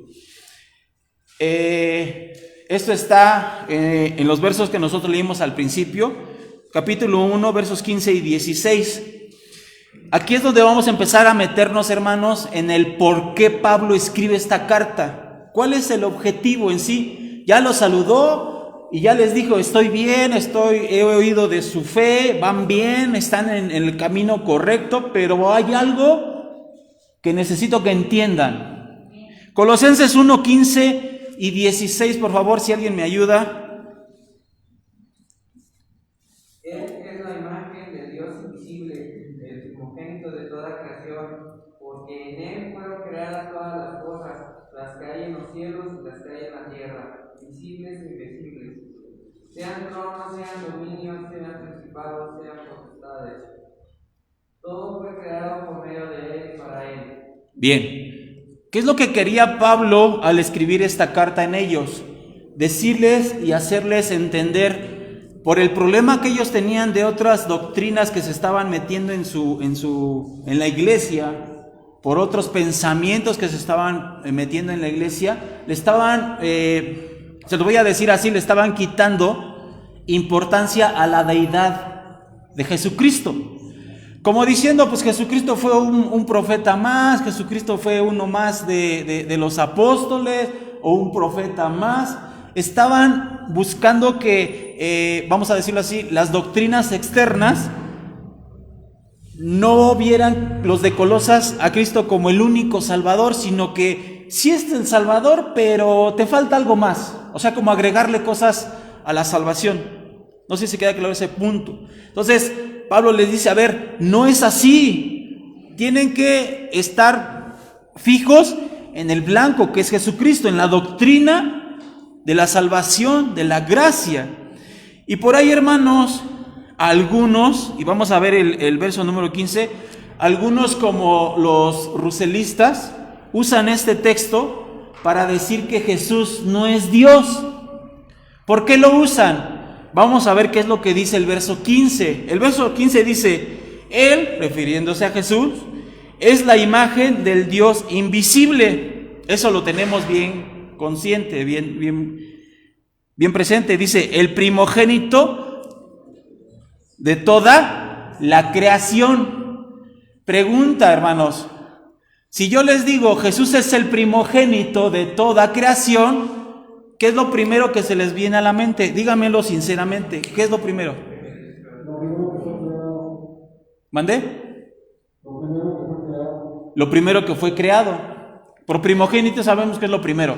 Esto está en los versos que nosotros leímos al principio, capítulo 1, versos 15 y 16. Aquí es donde vamos a empezar a meternos, hermanos, en el por qué Pablo escribe esta carta. ¿Cuál es el objetivo en sí? Ya los saludó y ya les dijo, estoy bien, he oído de su fe, van bien, están en el camino correcto, pero hay algo que necesito que entiendan. Colosenses 1, 15 y 16, por favor, si alguien me ayuda. Él es la imagen de Dios invisible, el primogénito de toda creación, porque en Él fueron creadas todas las cosas, las que hay en los cielos y las que hay en la tierra, visibles e invisibles, sean tronos, sean dominios, sean principados, sean potestades. Todo fue creado por medio de Él y para Él. Bien. ¿Qué es lo que quería Pablo al escribir esta carta en ellos? Decirles y hacerles entender por el problema que ellos tenían de otras doctrinas que se estaban metiendo en la iglesia, por otros pensamientos que se estaban metiendo en la iglesia, le estaban, se lo voy a decir así, le estaban quitando importancia a la deidad de Jesucristo. Como diciendo, pues Jesucristo fue un profeta más, Jesucristo fue uno más de los apóstoles, o un profeta más. Estaban buscando que, vamos a decirlo así, las doctrinas externas no vieran los de Colosas a Cristo como el único Salvador, sino que sí es el Salvador, pero te falta algo más. O sea, como agregarle cosas a la salvación. No sé si queda claro ese punto. Entonces, Pablo les dice, a ver, no es así. Tienen que estar fijos en el blanco, que es Jesucristo, en la doctrina de la salvación, de la gracia. Y por ahí, hermanos, algunos, y vamos a ver el verso número 15, algunos como los ruselistas usan este texto para decir que Jesús no es Dios. ¿Por qué lo usan? Vamos a ver qué es lo que dice el verso 15. El verso 15 dice, Él, refiriéndose a Jesús, es la imagen del Dios invisible. Eso lo tenemos bien consciente, bien presente. Dice, el primogénito de toda la creación. Pregunta, hermanos, si yo les digo, Jesús es el primogénito de toda creación, ¿qué es lo primero que se les viene a la mente? Dígamelo sinceramente. ¿Qué es lo primero? ¿Mandé? Lo primero que fue creado. Por primogénito sabemos que es lo primero.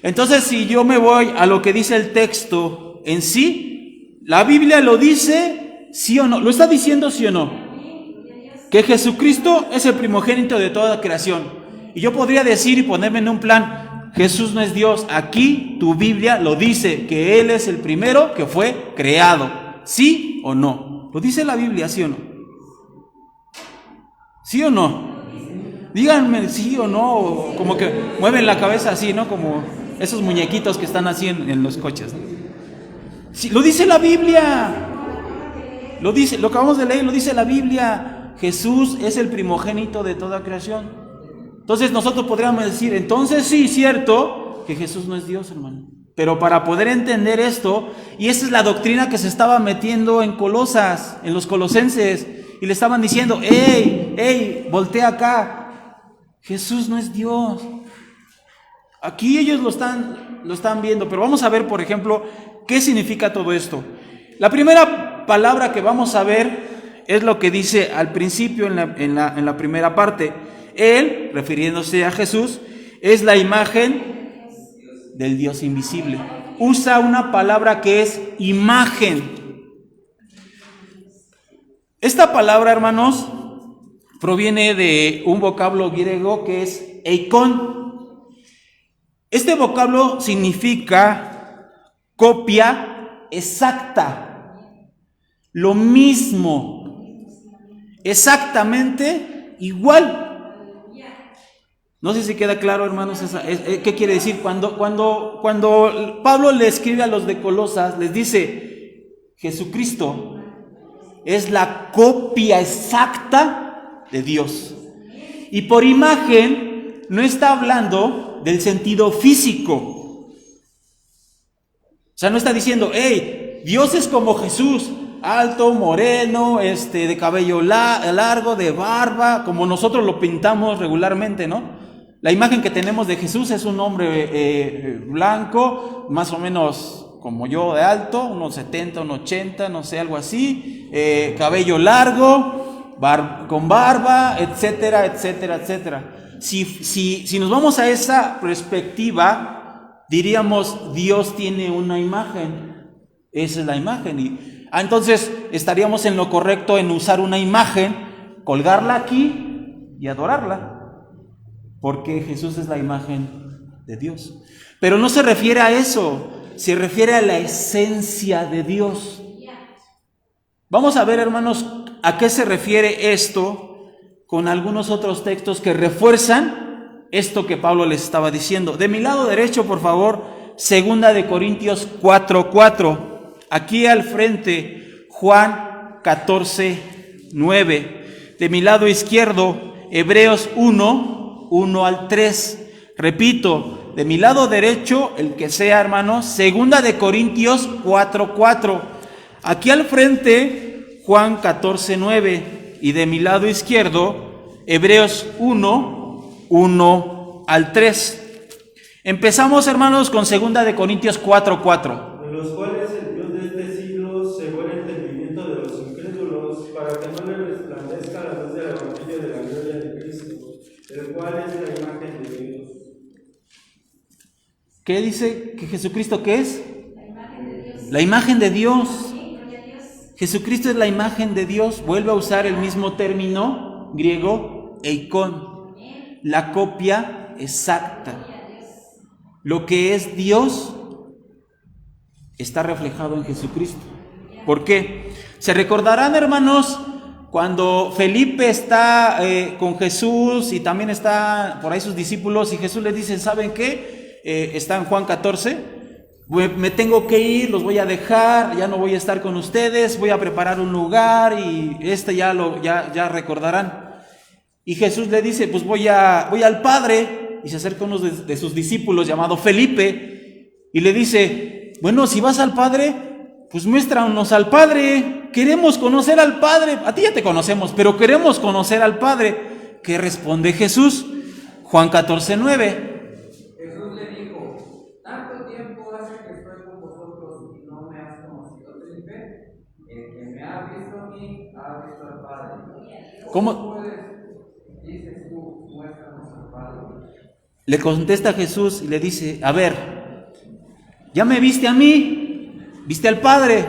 Entonces, si yo me voy a lo que dice el texto en sí, la Biblia lo dice, ¿sí o no? ¿Lo está diciendo sí o no? Que Jesucristo es el primogénito de toda creación. Y yo podría decir y ponerme en un plan, Jesús no es Dios. Aquí tu Biblia lo dice, que Él es el primero que fue creado. ¿Sí o no? ¿Lo dice la Biblia, sí o no? ¿Sí o no? Díganme sí o no, o como que mueven la cabeza así, ¿no? Como esos muñequitos que están así en los coches, ¿no? Sí, lo dice la Biblia. Lo acabamos de leer, lo dice la Biblia. Jesús es el primogénito de toda creación. Entonces nosotros podríamos decir, entonces sí, cierto, que Jesús no es Dios, hermano. Pero para poder entender esto, y esa es la doctrina que se estaba metiendo en Colosas, en los colosenses, y le estaban diciendo, hey, voltea acá, Jesús no es Dios. Aquí ellos lo están viendo, pero vamos a ver, por ejemplo, qué significa todo esto. La primera palabra que vamos a ver es lo que dice al principio en la primera parte. Él, refiriéndose a Jesús, es la imagen del Dios invisible. Usa una palabra que es imagen. Esta palabra, hermanos, proviene de un vocablo griego que es eikon. Este vocablo significa copia exacta, lo mismo, exactamente igual. No sé si queda claro, hermanos, ¿qué quiere decir? Cuando Pablo le escribe a los de Colosas, les dice, Jesucristo es la copia exacta de Dios. Y por imagen no está hablando del sentido físico. O sea, no está diciendo, Dios es como Jesús, alto, moreno, de cabello largo, de barba, como nosotros lo pintamos regularmente, ¿no? La imagen que tenemos de Jesús es un hombre blanco, más o menos como yo de alto, unos 70, unos 80, no sé, algo así, cabello largo, con barba, etcétera, etcétera, etcétera. Si nos vamos a esa perspectiva, diríamos, Dios tiene una imagen, esa es la imagen. Entonces estaríamos en lo correcto en usar una imagen, colgarla aquí y adorarla. Porque Jesús es la imagen de Dios. Pero no se refiere a eso, se refiere a la esencia de Dios. Vamos a ver, hermanos, a qué se refiere esto con algunos otros textos que refuerzan esto que Pablo les estaba diciendo. De mi lado derecho, por favor, 2 Corintios 4:4. Aquí al frente, Juan 14:9. De mi lado izquierdo, Hebreos 1 al 3. Repito, de mi lado derecho, el que sea, hermanos, 2 Corintios 4:4. Aquí al frente, Juan 14:9. Y de mi lado izquierdo, Hebreos 1 al 3. Empezamos, hermanos, con 2 Corintios 4:4. En los cuales el Dios de este siglo cegó el entendimiento de los incrédulos, para que no le resplandezca la luz del evangelio de la gloria de Cristo, el cual es la imagen de Dios. ¿Qué dice que Jesucristo qué es? La imagen de Dios. La imagen de Dios. Sí, gloria a Dios. Jesucristo es la imagen de Dios. Vuelve a usar el mismo término griego, eikon, la copia exacta. Lo que es Dios está reflejado en Jesucristo. ¿Por qué? Se recordarán, hermanos, cuando Felipe está con Jesús y también está por ahí sus discípulos y Jesús les dice, ¿saben qué? Está en Juan 14, me tengo que ir, los voy a dejar, ya no voy a estar con ustedes, voy a preparar un lugar y ya recordarán. Y Jesús le dice, pues voy al Padre, y se acerca uno de sus discípulos llamado Felipe y le dice, bueno, si vas al Padre, pues muéstranos al Padre, queremos conocer al Padre, a ti ya te conocemos, pero queremos conocer al Padre. ¿Qué responde Jesús? Juan 14:9. Jesús le dijo, ¿tanto tiempo hace que estoy con vosotros y no me has conocido, Felipe? El que me ha visto a mí, ha visto al Padre. ¿Cómo? Dices tú, muéstranos al Padre. Le contesta Jesús y le dice, a ver, ya me viste a mí, viste al Padre.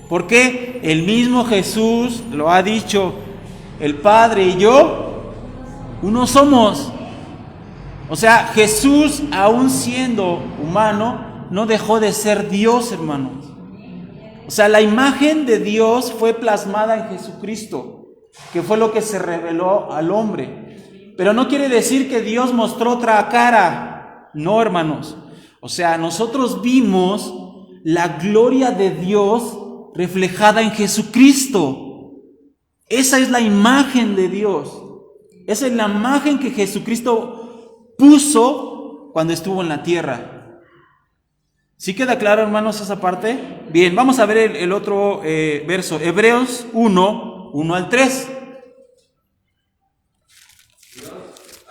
¿Por qué? El mismo Jesús lo ha dicho, el Padre y yo, uno somos. O sea, Jesús, aún siendo humano, no dejó de ser Dios, hermanos. O sea, la imagen de Dios fue plasmada en Jesucristo, que fue lo que se reveló al hombre. pero no quiere decir que Dios mostró otra cara. No, hermanos. O sea, nosotros vimos la gloria de Dios reflejada en Jesucristo. Esa es la imagen de Dios. Esa es la imagen que Jesucristo puso cuando estuvo en la tierra. ¿Sí queda claro, hermanos, esa parte? Bien, vamos a ver el otro verso. Hebreos 1 al 3. Dios,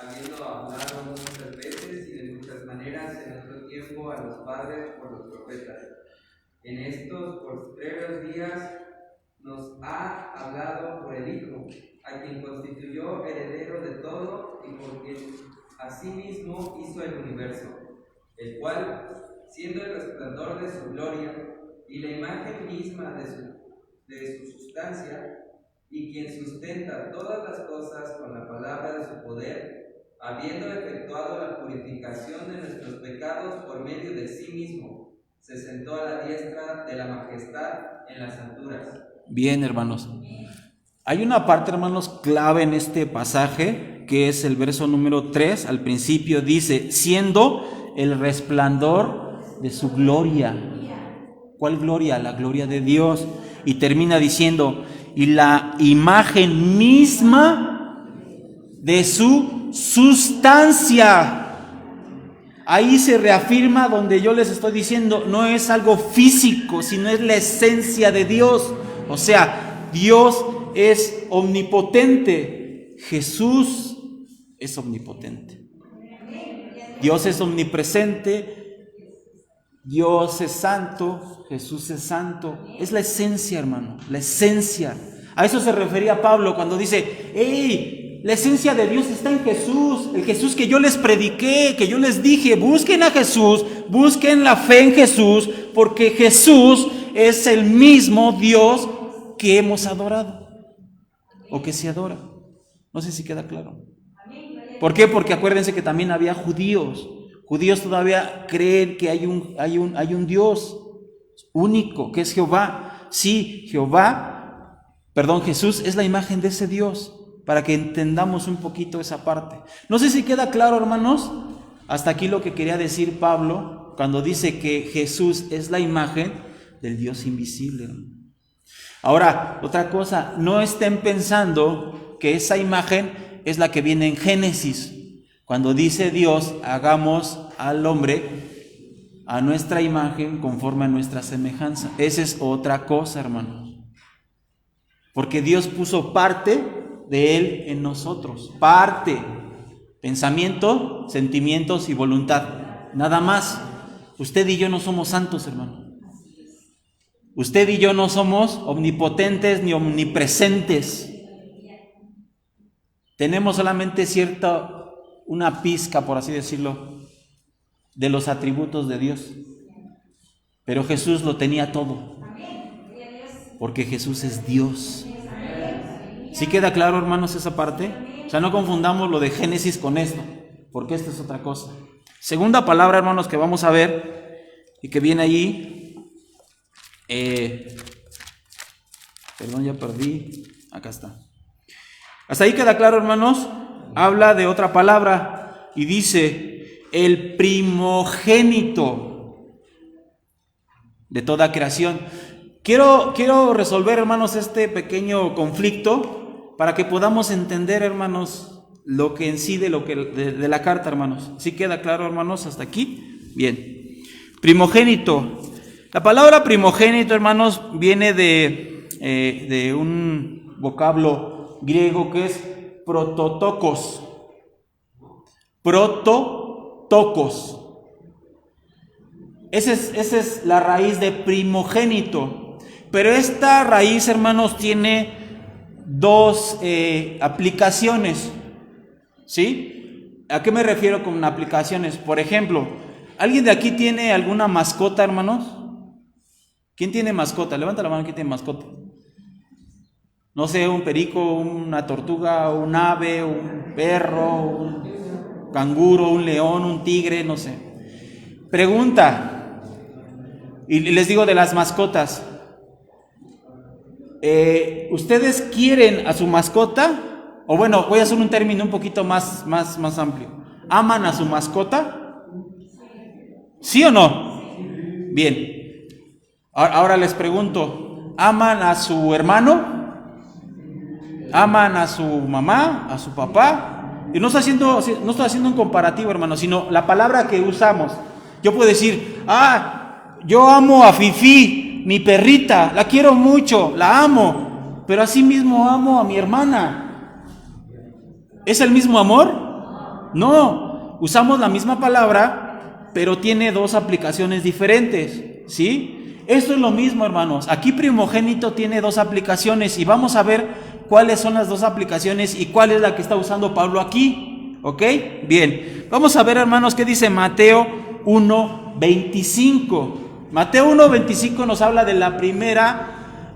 habiendo hablado muchas veces y de muchas maneras en otro tiempo a los padres por los profetas, en estos postreros días nos ha hablado por el Hijo, a quien constituyó heredero de todo y por quien asimismo hizo el universo, el cual, siendo el resplandor de su gloria y la imagen misma de su sustancia, y quien sustenta todas las cosas con la palabra de su poder, habiendo efectuado la purificación de nuestros pecados por medio de sí mismo, se sentó a la diestra de la majestad en las alturas. Bien, hermanos. Hay una parte, hermanos, clave en este pasaje, que es el verso número 3. Al principio dice, siendo el resplandor de su gloria. ¿Cuál gloria? La gloria de Dios. Y termina diciendo, y la imagen misma de su sustancia. Ahí se reafirma donde yo les estoy diciendo, no es algo físico, sino es la esencia de Dios. O sea, Dios es omnipotente. Jesús es omnipotente. Dios es omnipresente. Dios es santo. Jesús es santo. Es la esencia, hermano. La esencia. A eso se refería Pablo cuando dice, ¡hey! La esencia de Dios está en Jesús. El Jesús que yo les prediqué, que yo les dije, busquen a Jesús, busquen la fe en Jesús, porque Jesús es el mismo Dios que hemos adorado o que se adora. No sé si queda claro. ¿Por qué? Porque acuérdense que también había judíos. Judíos todavía creen que hay un Dios único, que es Jehová. Sí, Jesús es la imagen de ese Dios, para que entendamos un poquito esa parte. No sé si queda claro, hermanos, hasta aquí lo que quería decir Pablo cuando dice que Jesús es la imagen del Dios invisible. Ahora, otra cosa, no estén pensando que esa imagen es la que viene en Génesis, cuando dice Dios, hagamos al hombre a nuestra imagen conforme a nuestra semejanza. Esa es otra cosa, hermanos. Porque Dios puso parte de Él en nosotros. Parte. Pensamiento, sentimientos y voluntad. Nada más. Usted y yo no somos santos, hermano. Usted y yo no somos omnipotentes ni omnipresentes. Tenemos solamente una pizca, por así decirlo, de los atributos de Dios. Pero Jesús lo tenía todo. Porque Jesús es Dios. ¿Sí queda claro, hermanos, esa parte? O sea, no confundamos lo de Génesis con esto, porque esto es otra cosa. Segunda palabra, hermanos, que vamos a ver y que viene allí. Perdón, ya perdí. Acá está. Hasta ahí queda claro, hermanos. Habla de otra palabra y dice el primogénito de toda creación. Quiero resolver, hermanos, este pequeño conflicto para que podamos entender, hermanos, lo que en sí de la carta, hermanos. ¿Sí queda claro, hermanos, hasta aquí? Bien. Primogénito. La palabra primogénito, hermanos, viene de un vocablo griego que es prototokos. Prototokos. Esa es la raíz de primogénito. Pero esta raíz, hermanos, tiene dos aplicaciones. ¿Sí? ¿A qué me refiero con aplicaciones? Por ejemplo, ¿alguien de aquí tiene alguna mascota, hermanos? ¿Quién tiene mascota? Levanta la mano, ¿quién tiene mascota? No sé, un perico, una tortuga, un ave, un perro, un canguro, un león, un tigre, no sé. Pregunta, y les digo de las mascotas. ¿Ustedes quieren a su mascota O bueno, voy a hacer un término un poquito más amplio. ¿Aman a su mascota? ¿Sí o no? Bien. Ahora les pregunto, ¿aman a su hermano? ¿Aman a su mamá? ¿A su papá? Y no estoy haciendo un comparativo, hermano, sino la palabra que usamos. Yo puedo decir, yo amo a Fifi, mi perrita, la quiero mucho, la amo, pero así mismo amo a mi hermana. ¿Es el mismo amor? No, usamos la misma palabra, pero tiene dos aplicaciones diferentes, ¿sí? Esto es lo mismo, hermanos. Aquí primogénito tiene dos aplicaciones y vamos a ver cuáles son las dos aplicaciones y cuál es la que está usando Pablo aquí, ¿ok? Bien, vamos a ver, hermanos, qué dice Mateo 1:25. Mateo 1:25 nos habla de la primera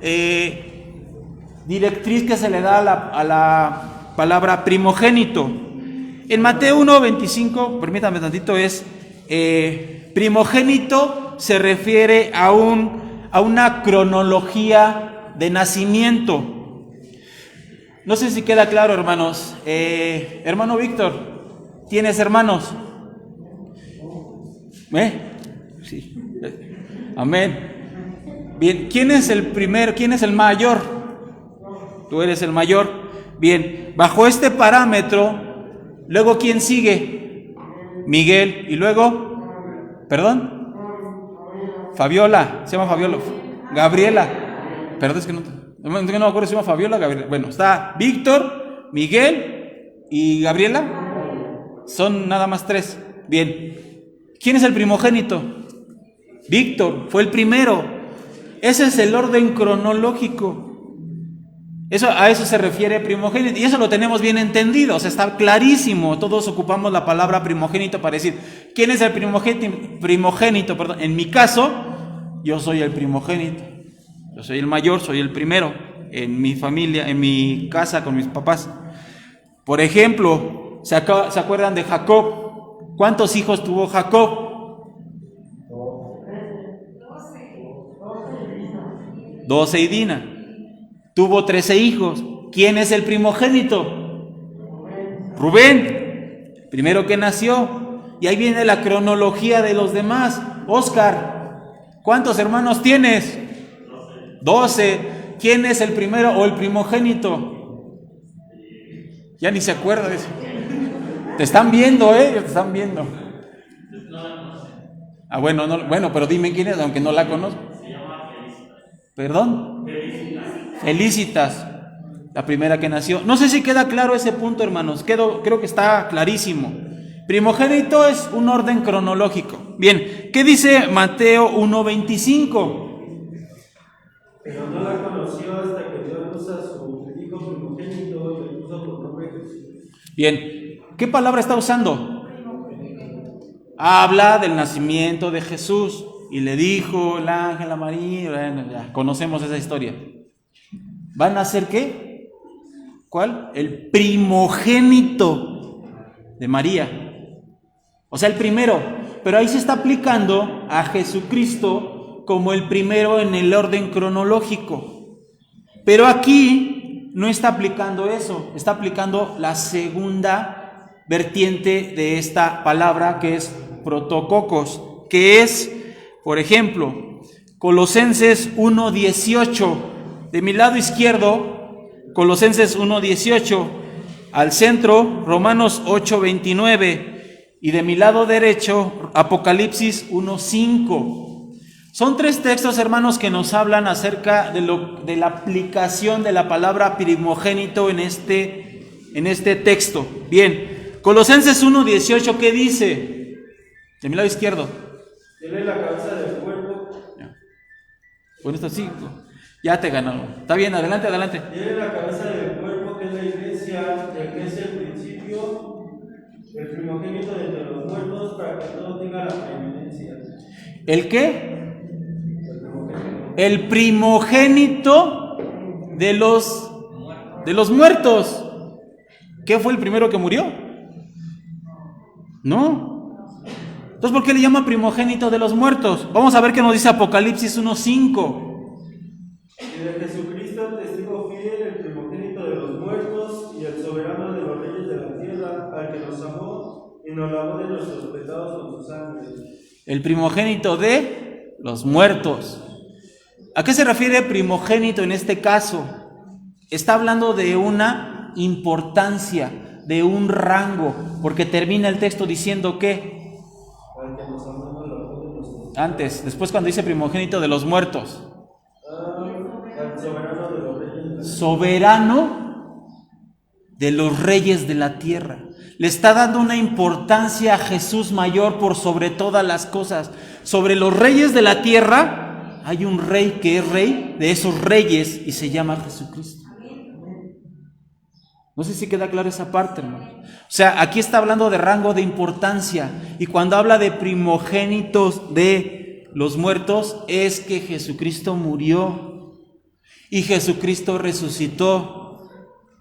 directriz que se le da a la palabra primogénito. En Mateo 1:25, permítame tantito, es primogénito se refiere a una cronología de nacimiento. No sé si queda claro, hermanos. Hermano Víctor, ¿tienes hermanos? Sí. Amén. Bien, ¿quién es el primero? ¿Quién es el mayor? Tú eres el mayor. Bien, bajo este parámetro, luego ¿quién sigue? Miguel, y luego, ¿perdón? Fabiola, se llama Fabiola. Gabriela, perdón, es que no me acuerdo si se llama Fabiola o Gabriela. Bueno, está Víctor, Miguel y Gabriela. Son nada más 3. Bien, ¿quién es el primogénito? Víctor, fue el primero. Ese es el orden cronológico. A eso se refiere primogénito, y eso lo tenemos bien entendido, o sea, está clarísimo. Todos ocupamos la palabra primogénito para decir, ¿quién es el primogénito? Perdón. En mi caso, yo soy el primogénito, yo soy el mayor, soy el primero en mi familia, en mi casa con mis papás. Por ejemplo, ¿se acuerdan de Jacob? ¿Cuántos hijos tuvo Jacob? 12 y Dina. Tuvo 13 hijos. ¿Quién es el primogénito? Rubén, primero que nació. Y ahí viene la cronología de los demás. Oscar, ¿cuántos hermanos tienes? 12. ¿Quién es el primero o el primogénito? Ya ni se acuerda de eso. Te están viendo, te están viendo. Bueno, pero dime quién es, aunque no la conozco. ¿Perdón? Felicitas, la primera que nació. No sé si queda claro ese punto, hermanos. Creo que está clarísimo. Primogénito es un orden cronológico. Bien, ¿qué dice Mateo 1:25? Pero no la conoció hasta que dio a luz a su hijo primogénito y le puso por nombre Jesús. Bien, ¿qué palabra está usando? Habla del nacimiento de Jesús. Y le dijo el ángel a María, bueno, ya conocemos esa historia. ¿Van a ser qué? ¿Cuál? El primogénito de María. O sea, el primero. Pero ahí se está aplicando a Jesucristo como el primero en el orden cronológico. Pero aquí no está aplicando eso. Está aplicando la segunda vertiente de esta palabra, que es protococos, que es, por ejemplo, Colosenses 1:18. De mi lado izquierdo, Colosenses 1:18. Al centro, Romanos 8:29. Y de mi lado derecho, Apocalipsis 1:5. Son 3 textos, hermanos, que nos hablan acerca de la aplicación de la palabra primogénito en este texto. Bien, Colosenses 1:18, ¿qué dice? De mi lado izquierdo. Él es la cabeza del cuerpo. Bueno, esto sí, ya te ganaron. Está bien, adelante. Él es la cabeza del cuerpo, que es la iglesia, que es el principio, el primogénito de entre los muertos, para que todo tenga la preeminencia. ¿El qué? El primogénito de los muertos. ¿Qué fue el primero que murió? No. Entonces, ¿por qué le llama primogénito de los muertos? Vamos a ver qué nos dice Apocalipsis 1:5. Y de Jesucristo, testigo fiel, el primogénito de los muertos y el soberano El primogénito de los muertos. ¿A qué se refiere primogénito en este caso? Está hablando de una importancia, de un rango, porque termina el texto diciendo que antes, después cuando dice primogénito de los muertos, soberano de los reyes de la tierra. Le está dando una importancia a Jesús mayor por sobre todas las cosas. Sobre los reyes de la tierra hay un rey que es rey de esos reyes y se llama Jesucristo. No sé si queda clara esa parte, hermano. O sea, aquí está hablando de rango de importancia. Y cuando habla de primogénitos de los muertos, es que Jesucristo murió y Jesucristo resucitó.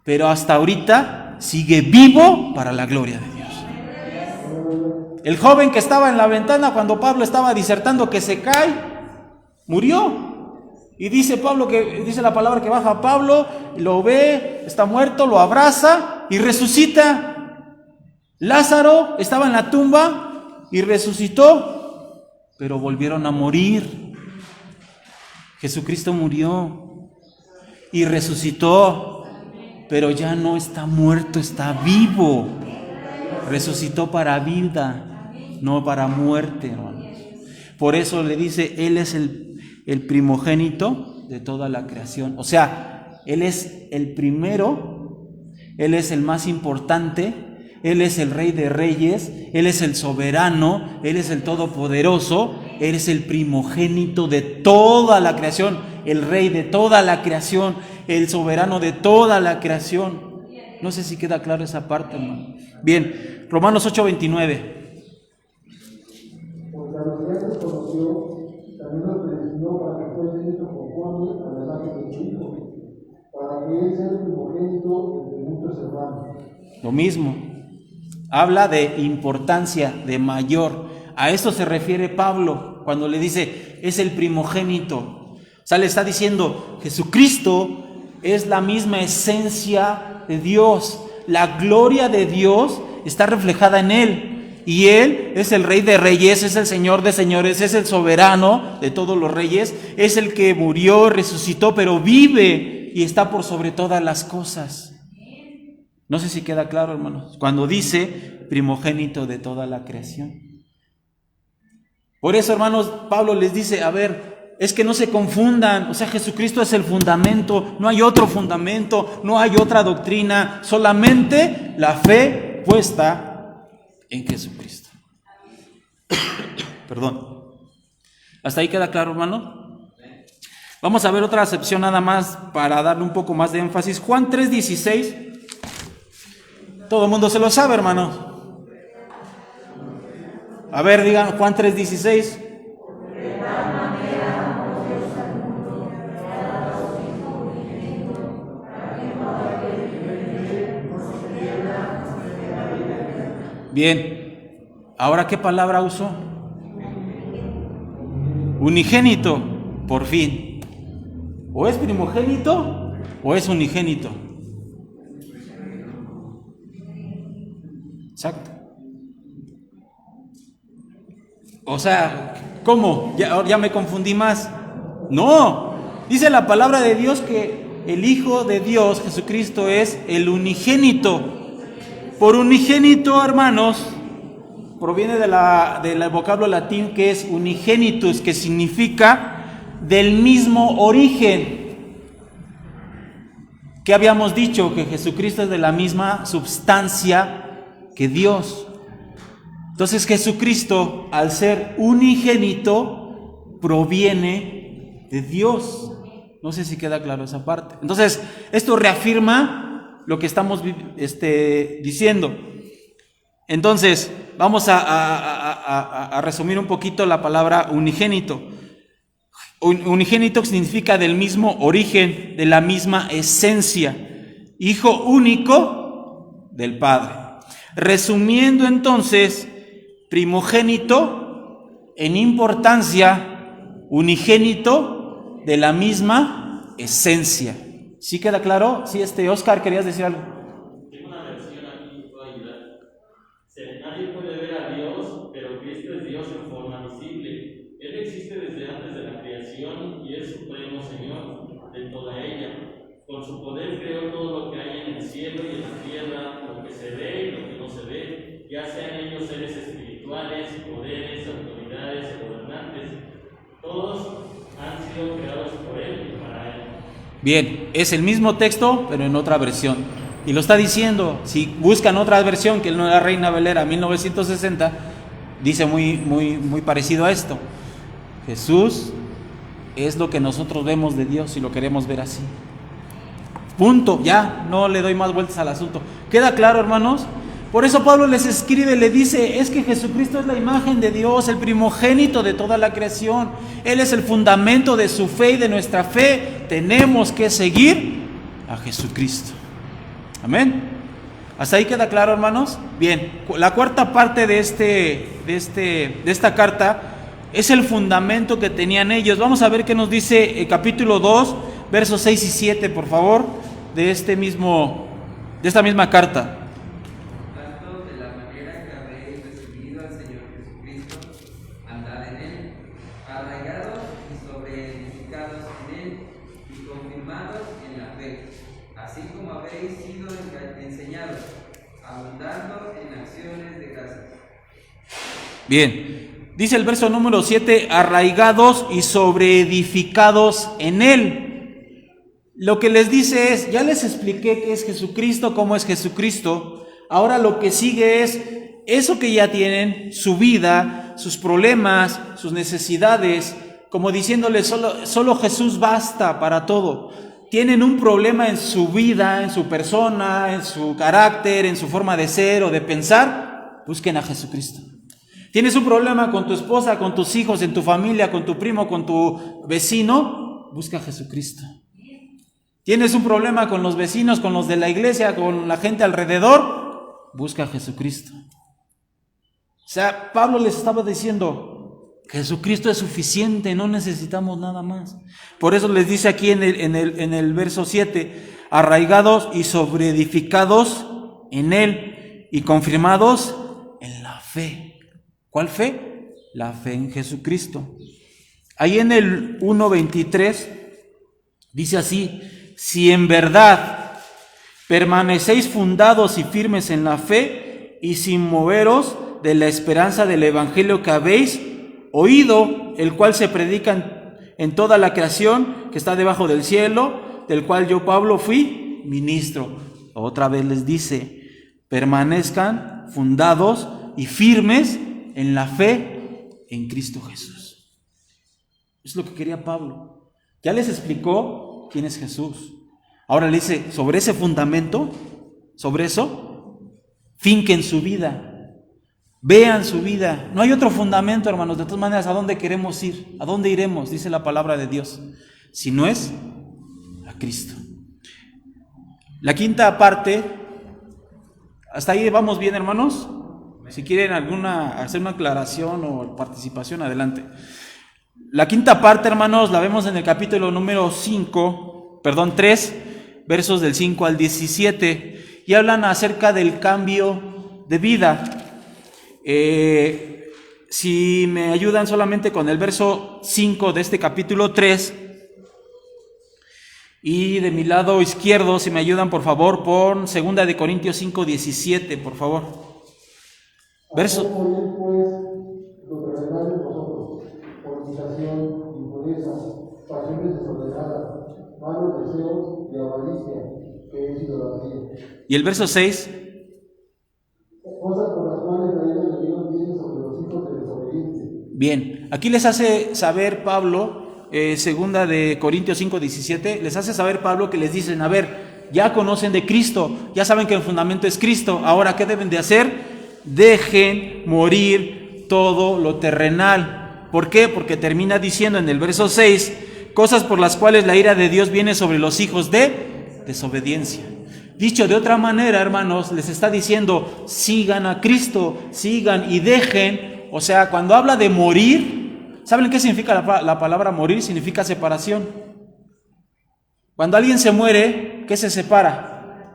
Pero hasta ahorita sigue vivo para la gloria de Dios. El joven que estaba en la ventana cuando Pablo estaba disertando que se cae, murió. Y dice la palabra que baja Pablo, lo ve, está muerto, lo abraza y resucita. Lázaro estaba en la tumba y resucitó, pero volvieron a morir. Jesucristo murió y resucitó, pero ya no está muerto, está vivo. Resucitó para vida, no para muerte, hermanos. Por eso le dice, Él es el primogénito de toda la creación. O sea, Él es el primero, Él es el más importante, Él es el Rey de Reyes, Él es el soberano, Él es el todopoderoso, Él es el primogénito de toda la creación, el Rey de toda la creación, el soberano de toda la creación. No sé si queda claro esa parte, hermano. Bien, Romanos 8:29. Porque a los que antes conoció, también los predestinó para que fuesen hechos conforme a la imagen de su Hijo, para que Él sea el primogénito entre muchos hermanos. Lo mismo, habla de importancia, de mayor. A eso se refiere Pablo cuando le dice, es el primogénito. O sea, le está diciendo, Jesucristo es la misma esencia de Dios. La gloria de Dios está reflejada en Él. Y Él es el Rey de Reyes, es el Señor de Señores, es el soberano de todos los reyes, es el que murió, resucitó, pero vive y está por sobre todas las cosas. No sé si queda claro, hermanos, cuando dice primogénito de toda la creación. Por eso, hermanos, Pablo les dice, a ver, es que no se confundan, o sea, Jesucristo es el fundamento, no hay otro fundamento, no hay otra doctrina, solamente la fe puesta en Jesucristo. Perdón. ¿Hasta ahí queda claro, hermano? Vamos a ver otra acepción nada más para darle un poco más de énfasis. Juan 3:16. Todo el mundo se lo sabe, hermanos. A ver, digan Juan 3:16. Bien, ¿ahora qué palabra usó? Unigénito, por fin. O es primogénito o es unigénito. Exacto. O sea, ¿cómo? Ya me confundí más. No, dice la palabra de Dios que el Hijo de Dios, Jesucristo, es el unigénito. Por unigénito, hermanos, proviene del vocablo latín que es unigenitus, que significa del mismo origen. ¿Qué habíamos dicho? Que Jesucristo es de la misma substancia que Dios. Entonces Jesucristo, al ser unigénito, proviene de Dios. No sé si queda claro esa parte. Entonces, esto reafirma lo que estamos diciendo. Entonces, vamos a resumir un poquito la palabra unigénito. Unigénito significa del mismo origen, de la misma esencia. Hijo único del Padre. Resumiendo entonces, primogénito en importancia, unigénito de la misma esencia. ¿Sí queda claro? Sí, Oscar, ¿querías decir algo? Tengo una versión aquí que puedo ayudar. Nadie puede ver a Dios, pero Cristo es Dios en forma visible. creación y es supremo Señor de toda ella. Con su poder creó todo lo que hay en el cielo y en la tierra, lo que se ve y lo que no se ve, ya sean ellos seres espirituales, poderes, autoridades o gobernantes. Todos han sido creados por Él y para Él. Bien, es el mismo texto, pero en otra versión. Y lo está diciendo, si buscan otra versión, que no es la Reina Valera 1960, dice muy parecido a esto. Jesús es lo que nosotros vemos de Dios y lo queremos ver así. Punto, ya, no le doy más vueltas al asunto. ¿Queda claro, hermanos? Por eso Pablo les escribe, le dice, es que Jesucristo es la imagen de Dios, el primogénito de toda la creación. Él es el fundamento de su fe y de nuestra fe. Tenemos que seguir a Jesucristo. Amén. ¿Hasta ahí queda claro, hermanos? Bien, la cuarta parte de esta carta es el fundamento que tenían ellos. Vamos a ver qué nos dice el capítulo 2, versos 6 y 7, por favor, de esta misma carta. Tanto de la manera que habéis recibido al Señor Jesucristo, andad en Él, arraigados y sobreedificados en Él, y confirmados en la fe, así como habéis sido enseñados, abundando en acciones de gracias. Bien, dice el verso número 7, arraigados y sobreedificados en Él. Lo que les dice es, ya les expliqué qué es Jesucristo, cómo es Jesucristo. Ahora lo que sigue es eso que ya tienen, su vida, sus problemas, sus necesidades, como diciéndoles, solo Jesús basta para todo. Tienen un problema en su vida, en su persona, en su carácter, en su forma de ser o de pensar, busquen a Jesucristo. Tienes un problema con tu esposa, con tus hijos, en tu familia, con tu primo, con tu vecino, busca a Jesucristo. Tienes un problema con los vecinos, con los de la iglesia, con la gente alrededor, busca a Jesucristo. O sea, Pablo les estaba diciendo, Jesucristo es suficiente, no necesitamos nada más. Por eso les dice aquí en el verso 7, arraigados y sobreedificados en Él y confirmados en la fe. ¿Cuál fe? La fe en Jesucristo. Ahí en el 1:23 dice así, si en verdad permanecéis fundados y firmes en la fe y sin moveros de la esperanza del evangelio que habéis oído, el cual se predica en toda la creación que está debajo del cielo, del cual yo, Pablo, fui ministro. Otra vez les dice, permanezcan fundados y firmes en la fe en Cristo Jesús. Es lo que quería Pablo. Ya les explicó quién es Jesús. Ahora le dice, sobre ese fundamento, sobre eso, finquen su vida, vean su vida. No hay otro fundamento, hermanos. De todas maneras, ¿a dónde queremos ir? ¿A dónde iremos? Dice la palabra de Dios. Si no es a Cristo. La quinta parte, ¿hasta ahí vamos bien, hermanos? Si quieren hacer una aclaración o participación, adelante. La quinta parte, hermanos, la vemos en el capítulo número 3, versos del 5 al 17, y hablan acerca del cambio de vida. Si me ayudan solamente con el verso 5 de este capítulo 3, y de mi lado izquierdo, si me ayudan por favor, pon 2 de Corintios 5:17, por favor. Verso. Lo terrenal de vosotros, fornicación, impureza, pasiones desordenadas, malos deseos y avaricia, que es idolatría. Y el verso 6. Cosas por las cuales la ira de Dios viene sobre los hijos de desobedientes. Bien, aquí les hace saber Pablo, 2 de Corintios 5:17, les hace saber Pablo que les dicen, a ver, ya conocen de Cristo, ya saben que el fundamento es Cristo, ahora ¿qué deben de hacer? Dejen morir todo lo terrenal. ¿Por qué? Porque termina diciendo en el verso 6, cosas por las cuales la ira de Dios viene sobre los hijos de desobediencia. Dicho de otra manera, hermanos, les está diciendo, sigan a Cristo, sigan y dejen. O sea, cuando habla de morir, ¿saben qué significa la palabra morir? Significa separación. Cuando alguien se muere, ¿qué se separa?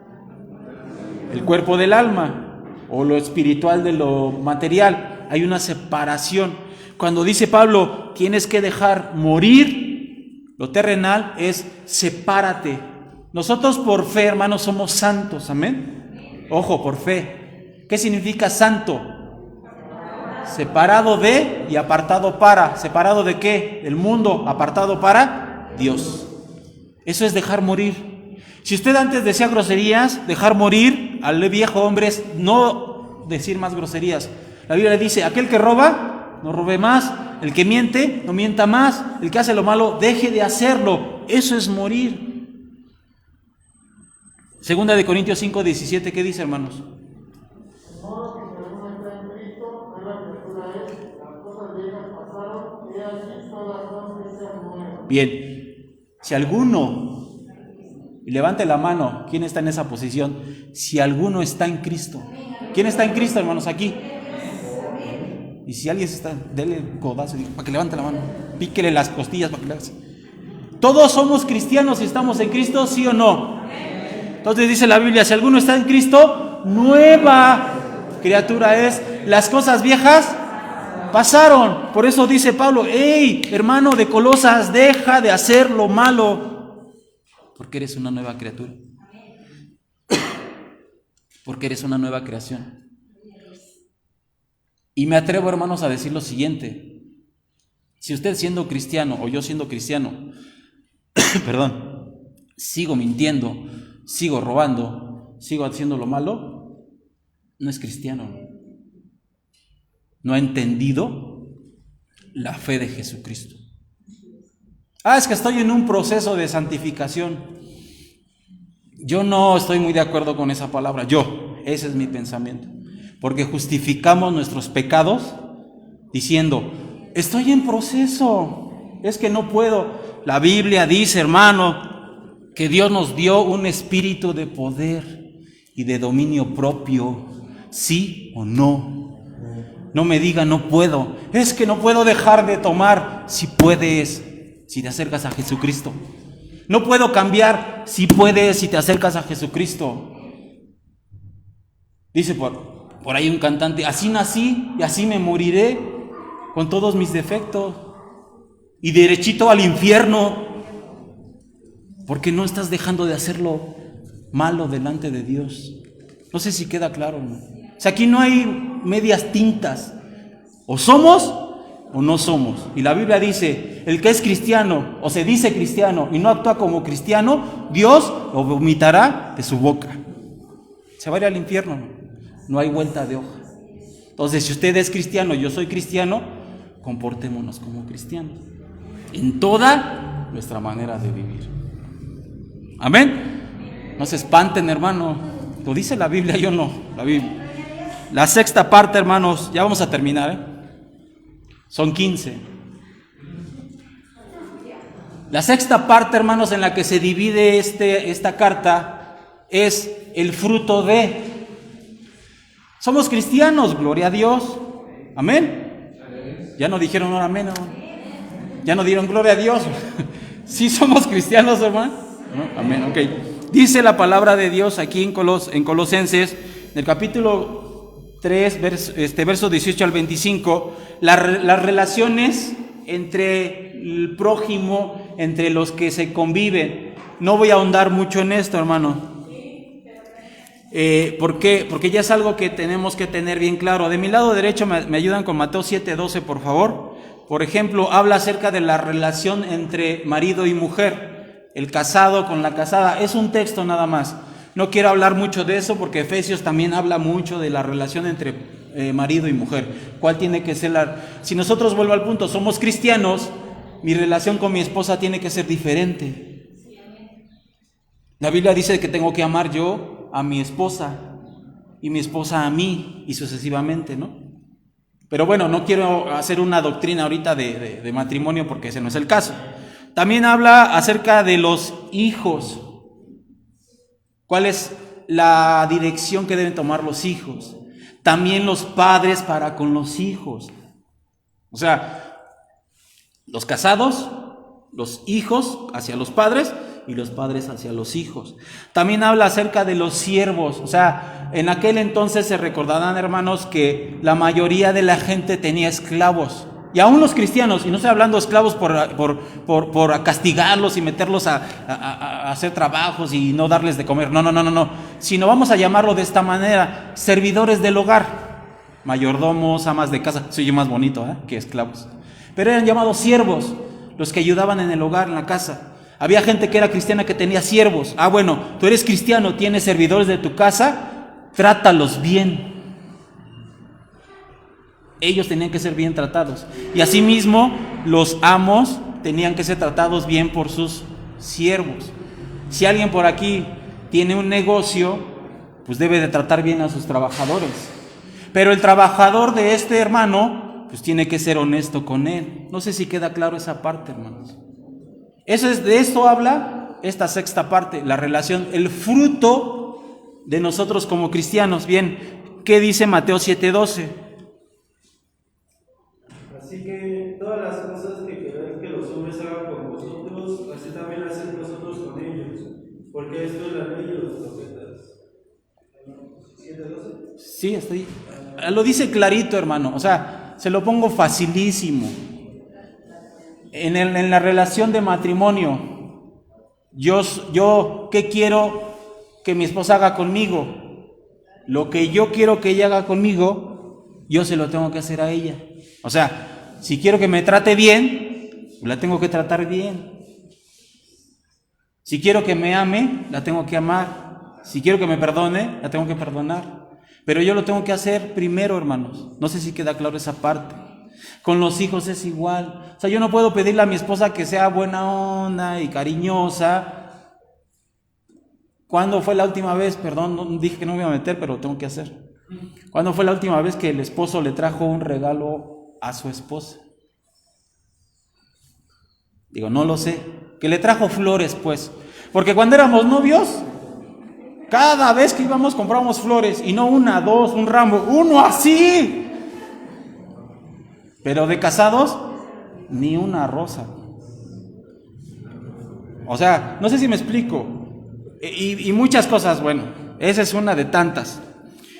El cuerpo del alma, o lo espiritual de lo material. Hay una separación. Cuando dice Pablo, tienes que dejar morir, Lo terrenal es sepárate. Nosotros por fe, hermanos, somos santos, amén. Ojo, por fe. ¿Qué significa santo? Separado de y apartado para. ¿Separado de qué? Del mundo, apartado para Dios. Eso es dejar morir. Si usted antes decía groserías, dejar morir al viejo hombre es no decir más groserías. La Biblia dice, aquel que roba, no robe más. El que miente, no mienta más. El que hace lo malo, deje de hacerlo. Eso es morir. Segunda de Corintios 5:17, ¿qué dice, hermanos? Bien, si alguno, y levante la mano, ¿quién está en esa posición? Si alguno está en Cristo. ¿Quién está en Cristo, hermanos, aquí? Y si alguien está, dele codazo para que levante la mano, píquele las costillas para que le haga. Todos somos cristianos y estamos en Cristo, ¿sí o no? Entonces dice la Biblia, si alguno está en Cristo, nueva criatura es. Las cosas viejas pasaron. Por eso dice Pablo, hey, hermano de Colosas, deja de hacer lo malo, porque eres una nueva criatura. Porque eres una nueva creación. Y me atrevo, hermanos, a decir lo siguiente. Si usted siendo cristiano, o yo siendo cristiano, perdón, sigo mintiendo, sigo robando, sigo haciendo lo malo, no es cristiano. No ha entendido la fe de Jesucristo. Es que estoy en un proceso de santificación. Yo no estoy muy de acuerdo con esa palabra. Ese es mi pensamiento. Porque justificamos nuestros pecados diciendo, estoy en proceso, es que no puedo. La Biblia dice, hermano, que Dios nos dio un espíritu de poder y de dominio propio, ¿sí o no? No me diga no puedo, es que no puedo dejar de tomar. Si puedes, si te acercas a Jesucristo. No puedo cambiar, si puedes, si te acercas a Jesucristo. Dice por ahí un cantante, así nací y así me moriré, con todos mis defectos y derechito al infierno, porque no estás dejando de hacerlo malo delante de Dios. No sé si queda claro, ¿no? O sea, aquí no hay medias tintas, o somos o no somos. Y la Biblia dice, el que es cristiano o se dice cristiano y no actúa como cristiano, Dios lo vomitará de su boca. Se va a ir al infierno. No hay vuelta de hoja. Entonces, si usted es cristiano, yo soy cristiano, comportémonos como cristianos en toda nuestra manera de vivir. Amén. No se espanten, hermano. Lo dice la Biblia, yo no. La Biblia. La sexta parte, hermanos, ya vamos a terminar, Son 15. La sexta parte, hermanos, en la que se divide esta carta es el fruto de. Somos cristianos, gloria a Dios. Amén. Ya no dijeron ahora amén, hermano. Ya no dieron gloria a Dios. Sí somos cristianos, hermano. ¿No? Amén, ok. Dice la palabra de Dios aquí en Colosenses, en el capítulo 3, versos 18 al 25, las relaciones entre el prójimo, entre los que se conviven. No voy a ahondar mucho en esto, hermano. ¿Por qué? Porque ya es algo que tenemos que tener bien claro. De mi lado derecho me ayudan con Mateo 7:12, por favor. Por ejemplo, habla acerca de la relación entre marido y mujer, el casado con la casada. Es un texto nada más. No quiero hablar mucho de eso porque Efesios también habla mucho de la relación entre marido y mujer. ¿Cuál tiene que ser Si nosotros, vuelvo al punto, somos cristianos, mi relación con mi esposa tiene que ser diferente. La Biblia dice que tengo que amar yo a mi esposa y mi esposa a mí y sucesivamente, ¿no? Pero bueno, no quiero hacer una doctrina ahorita de matrimonio porque ese no es el caso. También habla acerca de los hijos. ¿Cuál es la dirección que deben tomar los hijos? También los padres para con los hijos. O sea, los casados, los hijos hacia los padres y los padres hacia los hijos. También habla acerca de los siervos. O sea, en aquel entonces se recordarán, hermanos, que la mayoría de la gente tenía esclavos. Y aún los cristianos, y no estoy hablando de esclavos por castigarlos y meterlos a hacer trabajos y no darles de comer, no, sino vamos a llamarlo de esta manera, servidores del hogar, mayordomos, amas de casa, se oye más bonito que esclavos, pero eran llamados siervos, los que ayudaban en el hogar, en la casa. Había gente que era cristiana que tenía siervos. Bueno, tú eres cristiano, tienes servidores de tu casa, trátalos bien. Ellos tenían que ser bien tratados. Y asimismo, los amos tenían que ser tratados bien por sus siervos. Si alguien por aquí tiene un negocio, pues debe de tratar bien a sus trabajadores. Pero el trabajador de este hermano, pues tiene que ser honesto con él. No sé si queda claro esa parte, hermanos. De esto habla esta sexta parte, la relación, el fruto de nosotros como cristianos. Bien, ¿qué dice Mateo 7:12? Así que todas las cosas que queráis que los hombres hagan con vosotros, así también haced vosotros con ellos, porque esto es la ley de los profetas. ¿7:12? Sí, estoy. Lo dice clarito, hermano. O sea, se lo pongo facilísimo. En la relación de matrimonio, yo ¿qué quiero que mi esposa haga conmigo? Lo que yo quiero que ella haga conmigo, yo se lo tengo que hacer a ella. O sea, si quiero que me trate bien, la tengo que tratar bien. Si quiero que me ame, la tengo que amar. Si quiero que me perdone, la tengo que perdonar. Pero yo lo tengo que hacer primero, hermanos. No sé si queda claro esa parte. Con los hijos es igual. O sea, yo no puedo pedirle a mi esposa que sea buena onda y cariñosa. ¿Cuándo fue la última vez? Perdón, dije que no me iba a meter, pero lo tengo que hacer. ¿Cuándo fue la última vez que el esposo le trajo un regalo a su esposa? Digo, no lo sé. Que le trajo flores, pues. Porque cuando éramos novios, cada vez que íbamos comprábamos flores. Y no una, dos, un ramo, uno así. Pero de casados, ni una rosa. O sea, no sé si me explico. Y muchas cosas, bueno, esa es una de tantas.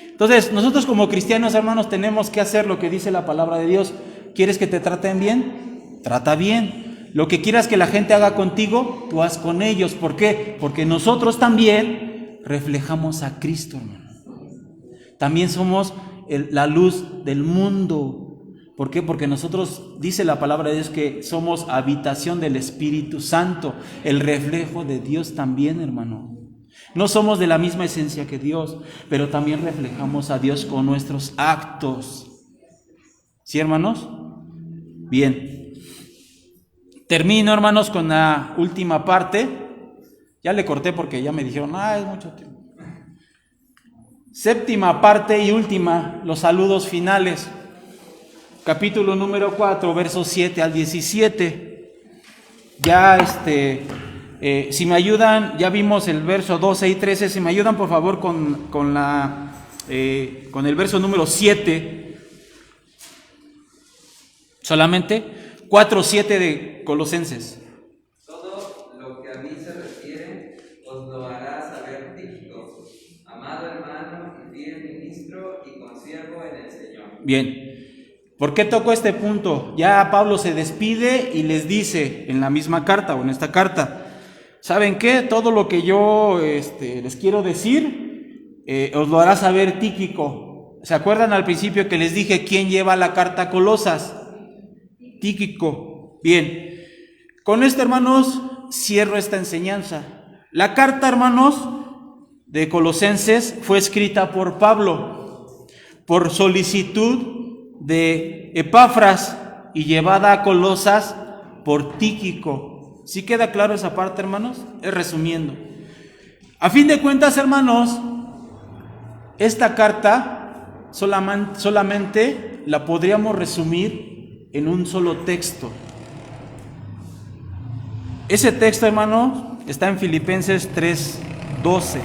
Entonces, nosotros como cristianos, hermanos, tenemos que hacer lo que dice la palabra de Dios. ¿Quieres que te traten bien? Trata bien. Lo que quieras que la gente haga contigo, tú haz con ellos. ¿Por qué? Porque nosotros también reflejamos a Cristo, hermano. También somos la luz del mundo. ¿Por qué? Porque nosotros, dice la palabra de Dios, que somos habitación del Espíritu Santo, el reflejo de Dios también, hermano. No somos de la misma esencia que Dios, pero también reflejamos a Dios con nuestros actos. ¿Sí, hermanos? Bien. Termino, hermanos, con la última parte. Ya le corté porque ya me dijeron, es mucho tiempo. Séptima parte y última, los saludos finales. Capítulo número 4, versos 7 al 17. Ya si me ayudan, ya vimos el verso 12 y 13, si me ayudan por favor con el verso número 7, solamente 4:7 de Colosenses. Todo lo que a mí se refiere os lo hará saber Tíquico, amado hermano y fiel ministro y consiervo en el Señor. Bien. ¿Por qué toco este punto? Ya Pablo se despide y les dice en la misma carta o en esta carta, ¿saben qué? Todo lo que yo les quiero decir, os lo hará saber Tíquico. ¿Se acuerdan al principio que les dije quién lleva la carta a Colosas? Tíquico. Bien, con esto, hermanos, cierro esta enseñanza. La carta, hermanos, de Colosenses fue escrita por Pablo, por solicitud de Epafras y llevada a Colosas por Tíquico. ¿Sí queda claro esa parte, hermanos? Es resumiendo. A fin de cuentas, hermanos, esta carta solamente la podríamos resumir en un solo texto. Ese texto, hermano, está en Filipenses 3:12.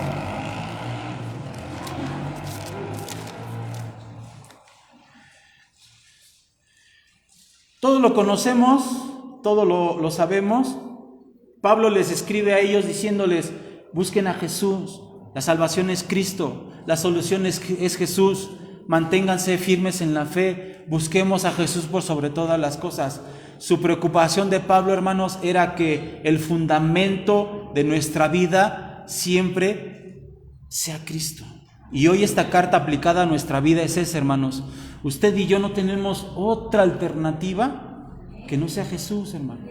Todos lo conocemos, todos lo sabemos. Pablo les escribe a ellos diciéndoles, busquen a Jesús, la salvación es Cristo, la solución es Jesús, manténganse firmes en la fe, busquemos a Jesús por sobre todas las cosas. Su preocupación de Pablo, hermanos, era que el fundamento de nuestra vida siempre sea Cristo. Y hoy esta carta aplicada a nuestra vida es esa, hermanos. Usted y yo no tenemos otra alternativa que no sea Jesús, hermano.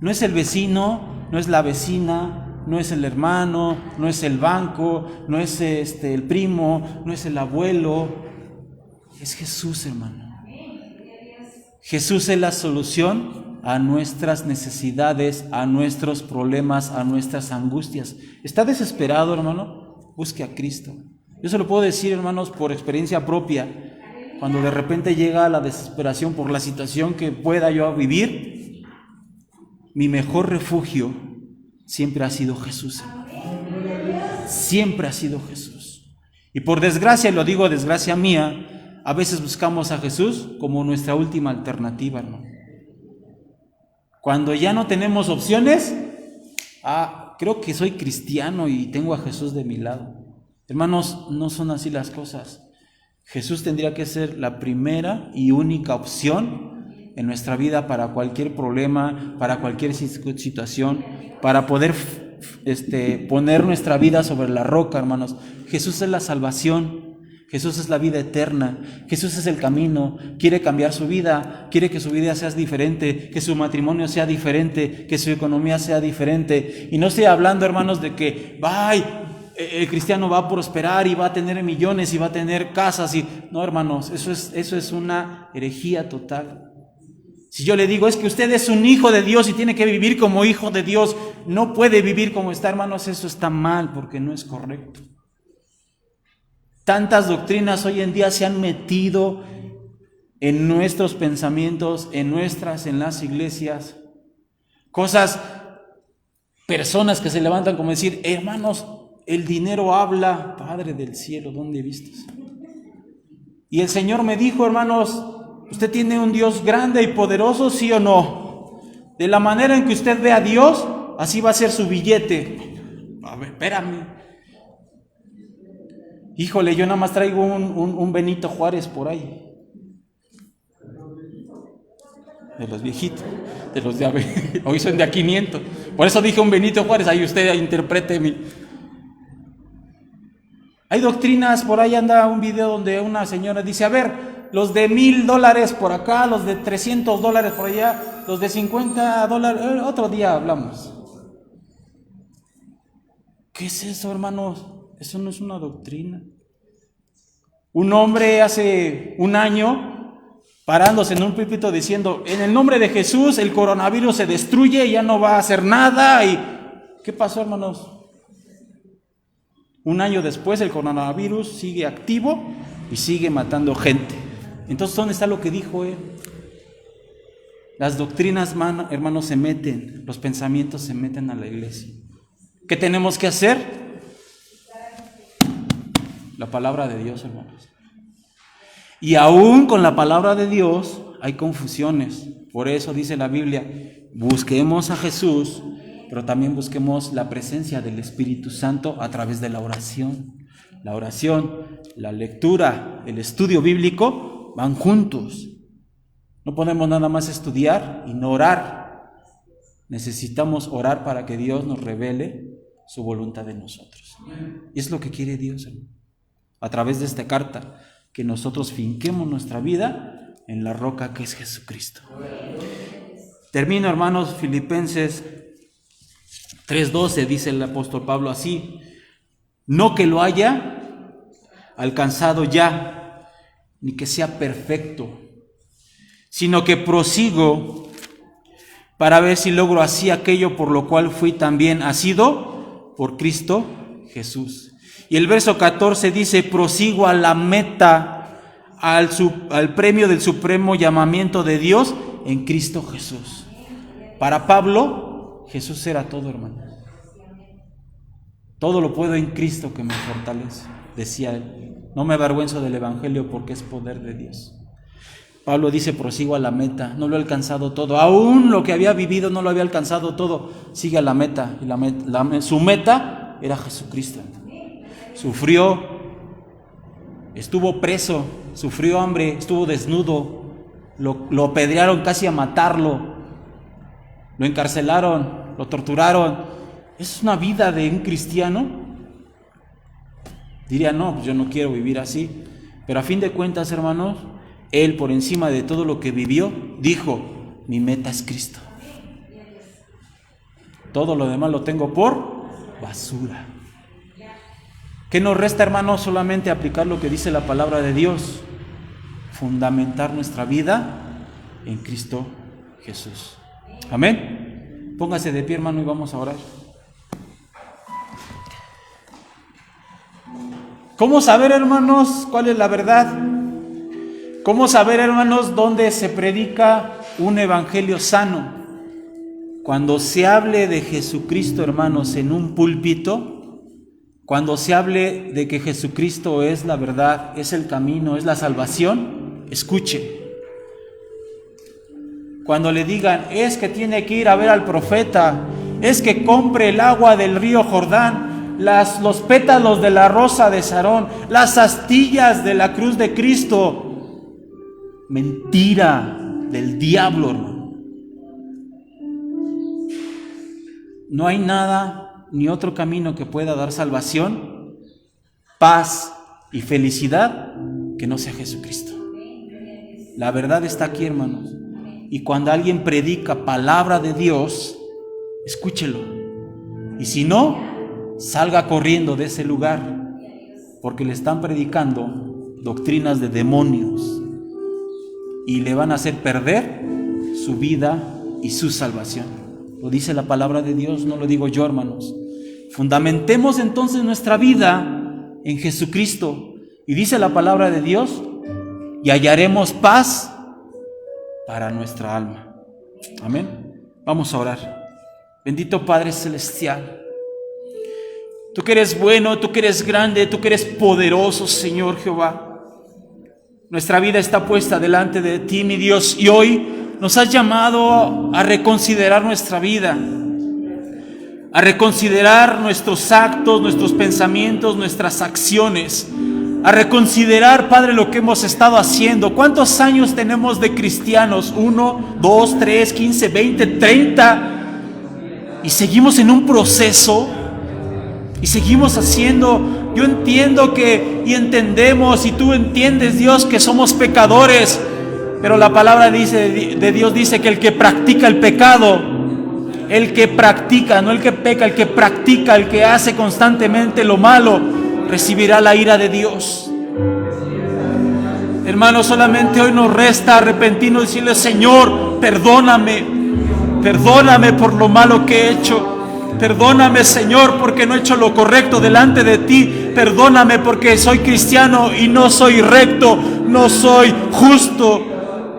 No es el vecino, no es la vecina, no es el hermano, no es el banco, no es el primo, no es el abuelo. Es Jesús, hermano. Jesús es la solución a nuestras necesidades, a nuestros problemas, a nuestras angustias. ¿Está desesperado, hermano? Busque a Cristo. Yo se lo puedo decir, hermanos, por experiencia propia. Cuando de repente llega la desesperación por la situación que pueda yo vivir, mi mejor refugio siempre ha sido Jesús. Siempre ha sido Jesús. Y por desgracia, y lo digo desgracia mía, a veces buscamos a Jesús como nuestra última alternativa, hermano. Cuando ya no tenemos opciones, creo que soy cristiano y tengo a Jesús de mi lado. Hermanos, no son así las cosas. Jesús tendría que ser la primera y única opción en nuestra vida para cualquier problema, para cualquier situación, para poder poner nuestra vida sobre la roca, hermanos. Jesús es la salvación. Jesús es la vida eterna, Jesús es el camino, quiere cambiar su vida, quiere que su vida sea diferente, que su matrimonio sea diferente, que su economía sea diferente. Y no estoy hablando, hermanos, de que el cristiano va a prosperar y va a tener millones y va a tener casas. No, hermanos, eso es una herejía total. Si yo le digo, es que usted es un hijo de Dios y tiene que vivir como hijo de Dios, no puede vivir como está, hermanos, eso está mal porque no es correcto. Tantas doctrinas hoy en día se han metido en nuestros pensamientos, en las iglesias. Personas que se levantan como decir, hermanos, el dinero habla. Padre del cielo, ¿dónde vistes? Y el Señor me dijo, hermanos, ¿usted tiene un Dios grande y poderoso, sí o no? De la manera en que usted ve a Dios, así va a ser su billete. A ver, espérame. Híjole, yo nada más traigo un Benito Juárez por ahí. De los viejitos, de los de hoy son de a 500. Por eso dije un Benito Juárez, ahí usted interprete Hay doctrinas, por ahí anda un video donde una señora dice, a ver, los de $1,000 por acá, los de $300 por allá, los de $50, otro día hablamos. ¿Qué es eso, hermanos? Eso no es una doctrina. Un hombre hace un año parándose en un púlpito diciendo, en el nombre de Jesús el coronavirus se destruye, ya no va a hacer nada. ¿Y qué pasó, hermanos? Un año después el coronavirus sigue activo y sigue matando gente. Entonces, ¿dónde está lo que dijo él? Las doctrinas, hermanos, se meten, los pensamientos se meten a la iglesia. ¿Qué tenemos que hacer? La palabra de Dios, hermanos. Y aún con la palabra de Dios hay confusiones. Por eso dice la Biblia, busquemos a Jesús, pero también busquemos la presencia del Espíritu Santo a través de la oración. La oración, la lectura, el estudio bíblico van juntos. No podemos nada más estudiar y no orar. Necesitamos orar para que Dios nos revele su voluntad en nosotros. Y es lo que quiere Dios, hermano. A través de esta carta, que nosotros finquemos nuestra vida en la roca que es Jesucristo. Termino, hermanos, Filipenses 3:12, dice el apóstol Pablo así, no que lo haya alcanzado ya, ni que sea perfecto, sino que prosigo para ver si logro así aquello por lo cual fui también asido por Cristo Jesús. Y el verso 14 dice, prosigo a la meta, al premio del supremo llamamiento de Dios en Cristo Jesús. Para Pablo, Jesús era todo, hermano. Todo lo puedo en Cristo que me fortalece, decía él. No me avergüenzo del evangelio porque es poder de Dios. Pablo dice, prosigo a la meta, no lo he alcanzado todo. Aún lo que había vivido no lo había alcanzado todo. Sigue a la meta. Y su meta era Jesucristo. Sufrió estuvo preso, sufrió hambre, estuvo desnudo, lo apedrearon casi a matarlo, lo encarcelaron, lo torturaron. ¿Es una vida de un cristiano? Diría, no, pues yo no quiero vivir así. Pero a fin de cuentas, hermanos, él, por encima de todo lo que vivió, dijo, mi meta es Cristo. Todo lo demás lo tengo por basura. ¿Qué nos resta, hermanos? Solamente aplicar lo que dice la palabra de Dios. Fundamentar nuestra vida en Cristo Jesús. Amén. Póngase de pie, hermano, y vamos a orar. ¿Cómo saber, hermanos, cuál es la verdad? ¿Cómo saber, hermanos, dónde se predica un evangelio sano? Cuando se hable de Jesucristo, hermanos, en un púlpito, cuando se hable de que Jesucristo es la verdad, es el camino, es la salvación, escuche. Cuando le digan, es que tiene que ir a ver al profeta, es que compre el agua del río Jordán, los pétalos de la rosa de Sarón, las astillas de la cruz de Cristo. Mentira del diablo, hermano. No hay nada ni otro camino que pueda dar salvación, paz y felicidad que no sea Jesucristo. La verdad está aquí, hermanos. Y cuando alguien predica palabra de Dios, escúchelo. Y si no, salga corriendo de ese lugar, porque le están predicando doctrinas de demonios y le van a hacer perder su vida y su salvación. Lo dice la palabra de Dios, no lo digo yo, hermanos. Fundamentemos entonces nuestra vida en Jesucristo, y dice la palabra de Dios, y hallaremos paz para nuestra alma. Amén. Vamos a orar. Bendito Padre Celestial, tú que eres bueno, tú que eres grande, tú que eres poderoso, Señor Jehová. Nuestra vida está puesta delante de ti, mi Dios, y hoy nos has llamado a reconsiderar nuestra vida, a reconsiderar nuestros actos, nuestros pensamientos, nuestras acciones, a reconsiderar, Padre, lo que hemos estado haciendo. ¿Cuántos años tenemos de cristianos? 1, 2, 3, 15, 20, 30, y seguimos en un proceso. Y seguimos haciendo. Yo entiendo que, y entendemos, y tú entiendes, Dios, que somos pecadores, pero la palabra de Dios dice que el que practica el pecado, el que practica, no el que peca, el que practica, el que hace constantemente lo malo, recibirá la ira de Dios. Hermanos, solamente hoy nos resta arrepentirnos y decirle, Señor, perdóname por lo malo que he hecho. Perdóname, Señor, porque no he hecho lo correcto delante de ti. Perdóname porque soy cristiano y no soy recto, no soy justo,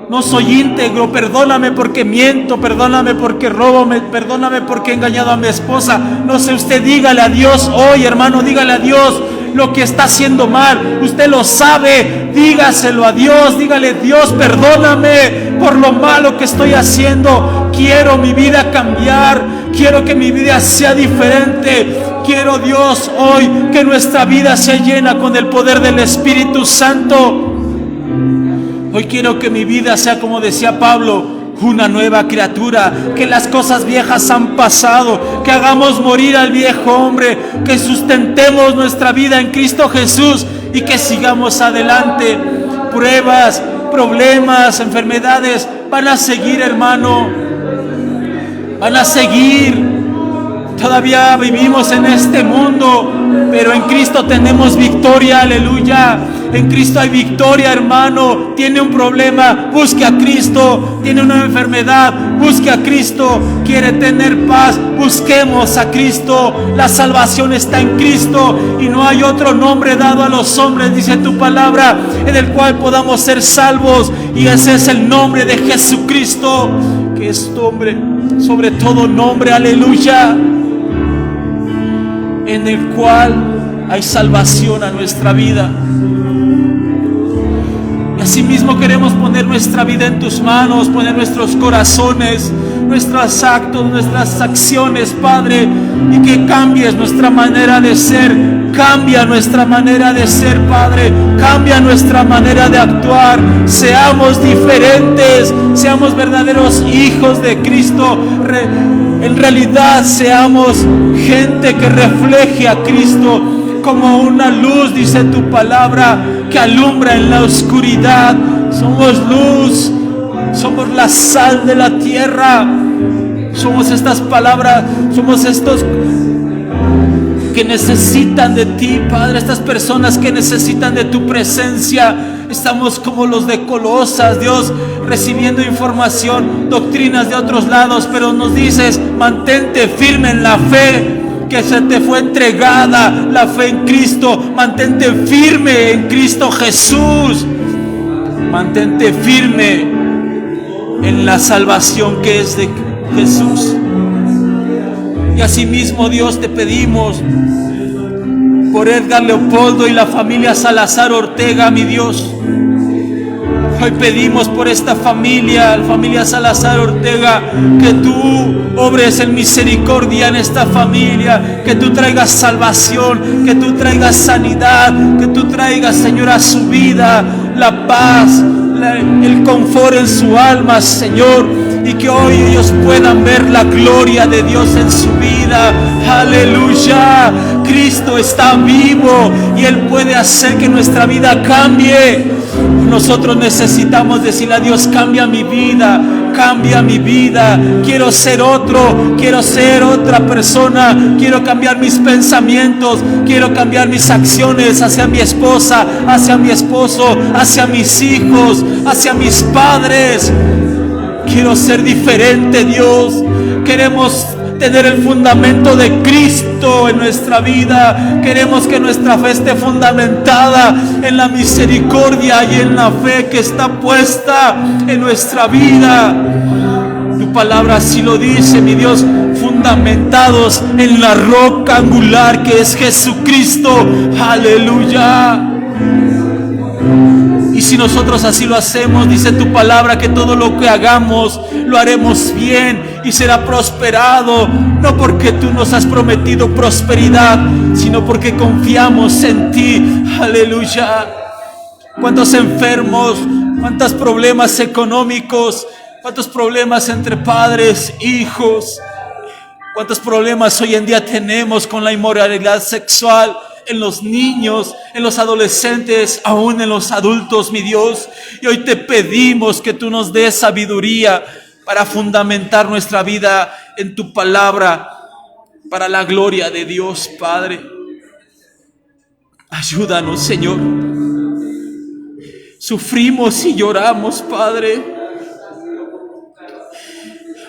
no soy íntegro. Perdóname porque miento, perdóname porque robo, perdóname porque he engañado a mi esposa. No sé, usted dígale a Dios hoy, hermano, dígale a Dios lo que está haciendo mal. Usted lo sabe, dígaselo a Dios, dígale, Dios, perdóname por lo malo que estoy haciendo. Quiero mi vida cambiar, quiero que mi vida sea diferente. Quiero, Dios, hoy que nuestra vida sea llena con el poder del Espíritu Santo. Hoy quiero que mi vida sea, como decía Pablo, una nueva criatura, que las cosas viejas han pasado, que hagamos morir al viejo hombre, que sustentemos nuestra vida en Cristo Jesús y que sigamos adelante. Pruebas, problemas, enfermedades van a seguir, hermano, van a seguir. Todavía vivimos en este mundo, pero en Cristo tenemos victoria, aleluya. En Cristo hay victoria, hermano. Tiene un problema, busque a Cristo. Tiene una enfermedad, busque a Cristo. Quiere tener paz, busquemos a Cristo. La salvación está en Cristo y no hay otro nombre dado a los hombres, dice tu palabra, en el cual podamos ser salvos, y ese es el nombre de Jesucristo, que es nombre sobre todo nombre, aleluya, en el cual hay salvación a nuestra vida. Y asimismo queremos poner nuestra vida en tus manos, poner nuestros corazones, nuestros actos, nuestras acciones, Padre, y que cambies nuestra manera de ser. Cambia nuestra manera de ser, Padre. Cambia nuestra manera de actuar. Seamos diferentes, seamos verdaderos hijos de Cristo. En realidad seamos gente que refleje a Cristo como una luz, dice tu palabra, que alumbra en la oscuridad. Somos luz, somos la sal de la tierra. Somos estas palabras, somos estos que necesitan de ti, Padre, estas personas que necesitan de tu presencia. Estamos como los de Colosas, Dios, recibiendo información, doctrinas de otros lados, pero nos dices, mantente firme en la fe que se te fue entregada, la fe en Cristo. Mantente firme en Cristo Jesús. Mantente firme en la salvación que es de Jesús. Y asimismo, Dios, te pedimos por Edgar Leopoldo y la familia Salazar Ortega, mi Dios. Hoy pedimos por esta familia, la familia Salazar Ortega, que tú obres en misericordia en esta familia, que tú traigas salvación, que tú traigas sanidad, que tú traigas, Señor, a su vida la paz, el confort en su alma, Señor. Y que hoy ellos puedan ver la gloria de Dios en su vida. Aleluya. Cristo está vivo y Él puede hacer que nuestra vida cambie. Nosotros necesitamos decirle a Dios, cambia mi vida, cambia mi vida. Quiero ser otro, quiero ser otra persona. Quiero cambiar mis pensamientos, quiero cambiar mis acciones hacia mi esposa, hacia mi esposo, hacia mis hijos, hacia mis padres. Quiero ser diferente, Dios. Queremos tener el fundamento de Cristo en nuestra vida. Queremos que nuestra fe esté fundamentada en la misericordia y en la fe que está puesta en nuestra vida. Tu palabra así lo dice, mi Dios, fundamentados en la roca angular que es Jesucristo. Aleluya. Y si nosotros así lo hacemos, dice tu palabra que todo lo que hagamos lo haremos bien y será prosperado, no porque tú nos has prometido prosperidad, sino porque confiamos en ti. Aleluya. Cuántos enfermos, cuántos problemas económicos, cuántos problemas entre padres, hijos, cuántos problemas hoy en día tenemos con la inmoralidad sexual en los niños, en los adolescentes, aún en los adultos, mi Dios. Y hoy te pedimos que tú nos des sabiduría para fundamentar nuestra vida en tu palabra, para la gloria de Dios, Padre. Ayúdanos, Señor. Sufrimos y lloramos, Padre,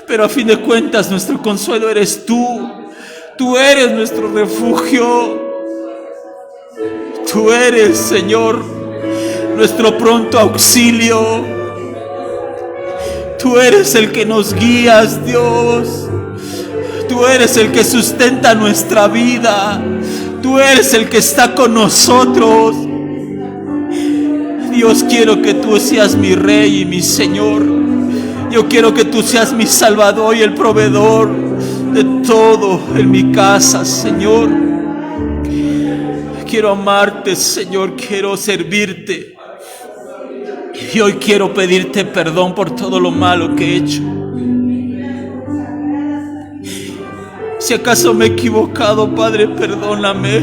pero a fin de cuentas nuestro consuelo eres tú. Tú eres nuestro refugio. Tú eres, Señor, nuestro pronto auxilio. Tú eres el que nos guías, Dios. Tú eres el que sustenta nuestra vida. Tú eres el que está con nosotros. Dios, quiero que tú seas mi Rey y mi Señor. Yo quiero que tú seas mi Salvador y el proveedor de todo en mi casa, Señor. Quiero amarte, Señor, quiero servirte. Y hoy quiero pedirte perdón por todo lo malo que he hecho. Si acaso me he equivocado, Padre, perdóname.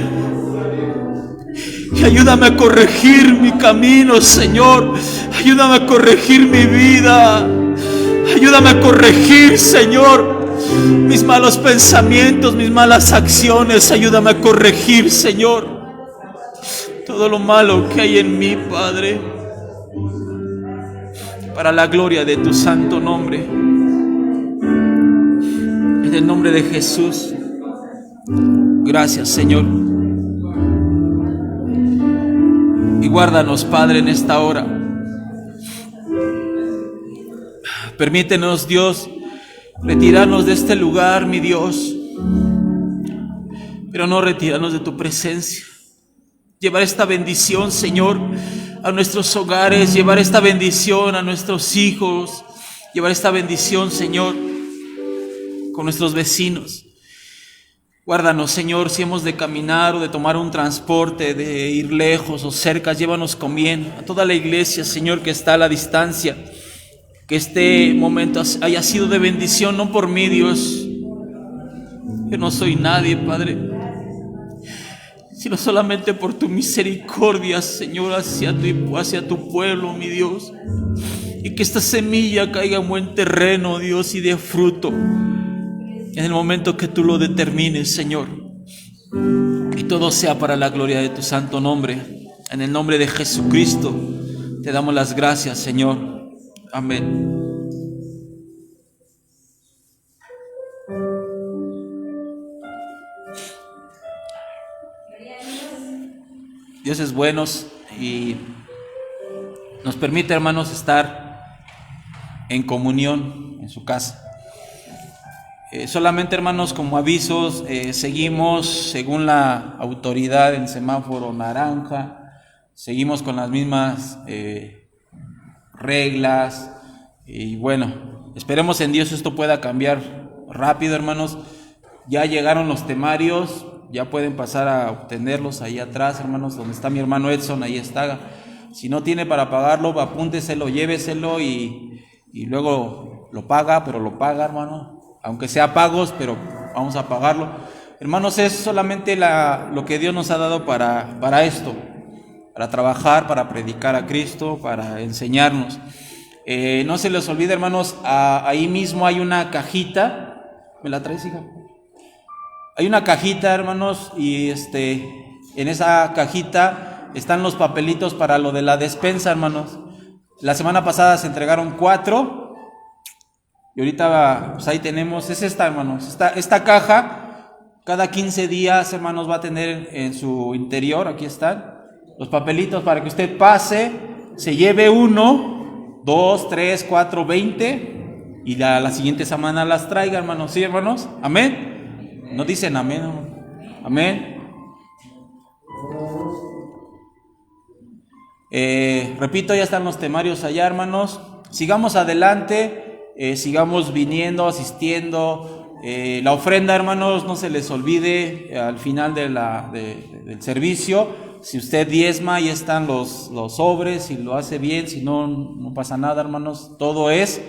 Y ayúdame a corregir mi camino, Señor. Ayúdame a corregir mi vida. Ayúdame a corregir, Señor, mis malos pensamientos, mis malas acciones. Ayúdame a corregir, Señor, todo lo malo que hay en mí, Padre, para la gloria de tu santo nombre. En el nombre de Jesús. Gracias, Señor. Y guárdanos, Padre, en esta hora. Permítenos, Dios, retirarnos de este lugar, mi Dios, pero no retirarnos de tu presencia. Llevar esta bendición, Señor, a nuestros hogares, llevar esta bendición a nuestros hijos, llevar esta bendición, Señor, con nuestros vecinos. Guárdanos, Señor, si hemos de caminar o de tomar un transporte, de ir lejos o cerca, llévanos con bien. A toda la iglesia, Señor, que está a la distancia, que este momento haya sido de bendición, no por mí, Dios, que no soy nadie, Padre, sino solamente por tu misericordia, Señor, hacia tu pueblo, mi Dios. Y que esta semilla caiga en buen terreno, Dios, y dé fruto en el momento que tú lo determines, Señor. Y todo sea para la gloria de tu santo nombre. En el nombre de Jesucristo te damos las gracias, Señor. Amén. Dios es bueno y nos permite, hermanos, estar en comunión en su casa. Solamente, hermanos, como avisos, seguimos según la autoridad en semáforo naranja, seguimos con las mismas reglas y bueno, esperemos en Dios esto pueda cambiar rápido, hermanos. Ya llegaron los temarios, ya pueden pasar a obtenerlos ahí atrás, hermanos, donde está mi hermano Edson, ahí está. Si no tiene para pagarlo, apúnteselo, lléveselo y luego lo paga, pero lo paga, hermano. Aunque sea pagos, pero vamos a pagarlo. Hermanos, es solamente lo que Dios nos ha dado para esto, para trabajar, para predicar a Cristo, para enseñarnos. No se les olvide, hermanos, ahí mismo hay una cajita. ¿Me la traes, hija? Hay una cajita, hermanos, y en esa cajita están los papelitos para lo de la despensa, hermanos. La semana pasada se entregaron 4. Y ahorita pues ahí tenemos, es esta, hermanos, esta caja, cada 15 días, hermanos, va a tener en su interior, aquí están, los papelitos para que usted pase, se lleve 1, 2, 3, 4, 20, y la siguiente semana las traiga, hermanos, ¿sí, hermanos? ¿Amén? No dicen amén, hermano. Amén. Repito, ya están los temarios allá, hermanos, sigamos adelante. Sigamos viniendo, asistiendo. La ofrenda, hermanos, no se les olvide al final del servicio. Si usted diezma, ahí están los sobres, si lo hace bien, si no, no pasa nada, hermanos. Todo es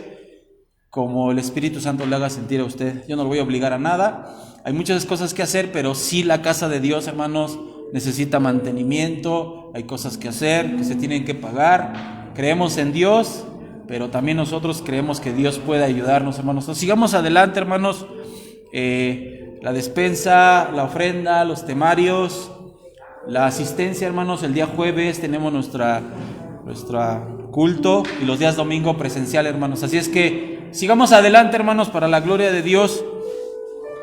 como el Espíritu Santo le haga sentir a usted. Yo no lo voy a obligar a nada. Hay muchas cosas que hacer, pero sí la casa de Dios, hermanos, necesita mantenimiento. Hay cosas que hacer, que se tienen que pagar. Creemos en Dios, pero también nosotros creemos que Dios puede ayudarnos, hermanos. Entonces, sigamos adelante, hermanos. La despensa, la ofrenda, los temarios, la asistencia, hermanos. El día jueves tenemos nuestra culto y los días domingo presencial, hermanos. Así es que sigamos adelante, hermanos, para la gloria de Dios.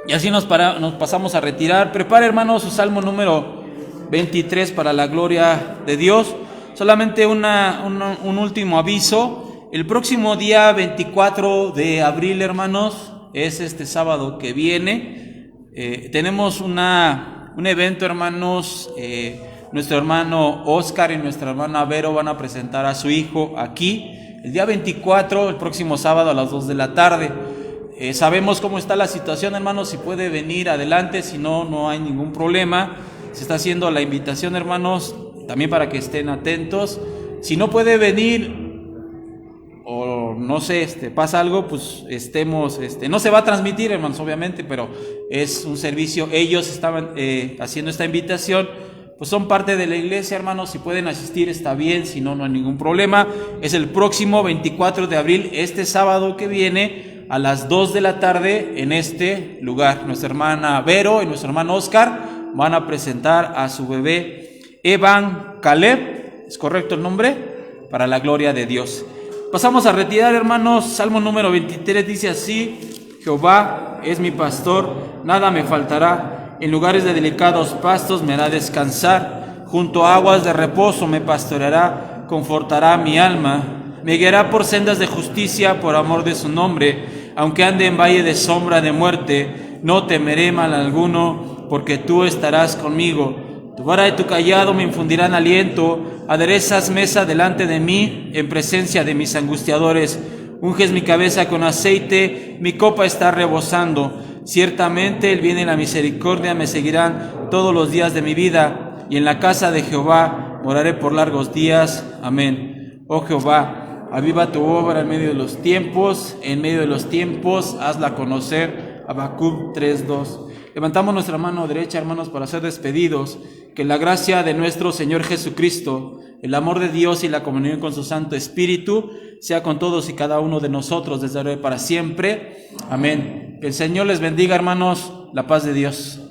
Y así nos pasamos a retirar. Prepare, hermanos, su salmo número 23 para la gloria de Dios. Solamente un último aviso. El próximo día 24 de abril, hermanos, es este sábado que viene. Tenemos un evento, hermanos. Nuestro hermano Oscar y nuestra hermana Vero van a presentar a su hijo aquí. El día 24, el próximo sábado a las 2 de la tarde. Sabemos cómo está la situación, hermanos. Si puede venir, adelante. Si no, no hay ningún problema. Se está haciendo la invitación, hermanos, también para que estén atentos. Si no puede venir, o no sé, pasa algo, pues no se va a transmitir, hermanos, obviamente, pero es un servicio. Ellos estaban haciendo esta invitación, pues son parte de la iglesia, hermanos. Si pueden asistir está bien, si no, no hay ningún problema. Es el próximo 24 de abril, este sábado que viene, a las 2 de la tarde en este lugar. Nuestra hermana Vero y nuestro hermano Oscar van a presentar a su bebé Evan Caleb, ¿es correcto el nombre? Para la gloria de Dios. Pasamos a retirar, hermanos. Salmo número 23 dice así: Jehová es mi pastor, nada me faltará. En lugares de delicados pastos me hará descansar. Junto a aguas de reposo me pastoreará, confortará mi alma. Me guiará por sendas de justicia por amor de su nombre. Aunque ande en valle de sombra de muerte, no temeré mal alguno, porque tú estarás conmigo. Tu vara y tu cayado me infundirán aliento. Aderezas mesa delante de mí en presencia de mis angustiadores. Unges mi cabeza con aceite, mi copa está rebosando. Ciertamente el bien y la misericordia me seguirán todos los días de mi vida, y en la casa de Jehová moraré por largos días. Amén. Oh Jehová, aviva tu obra en medio de los tiempos hazla conocer. Habacuc 3:2. Levantamos nuestra mano derecha, hermanos, para ser despedidos. Que la gracia de nuestro Señor Jesucristo, el amor de Dios y la comunión con su Santo Espíritu sea con todos y cada uno de nosotros desde ahora y para siempre. Amén. Que el Señor les bendiga, hermanos. La paz de Dios.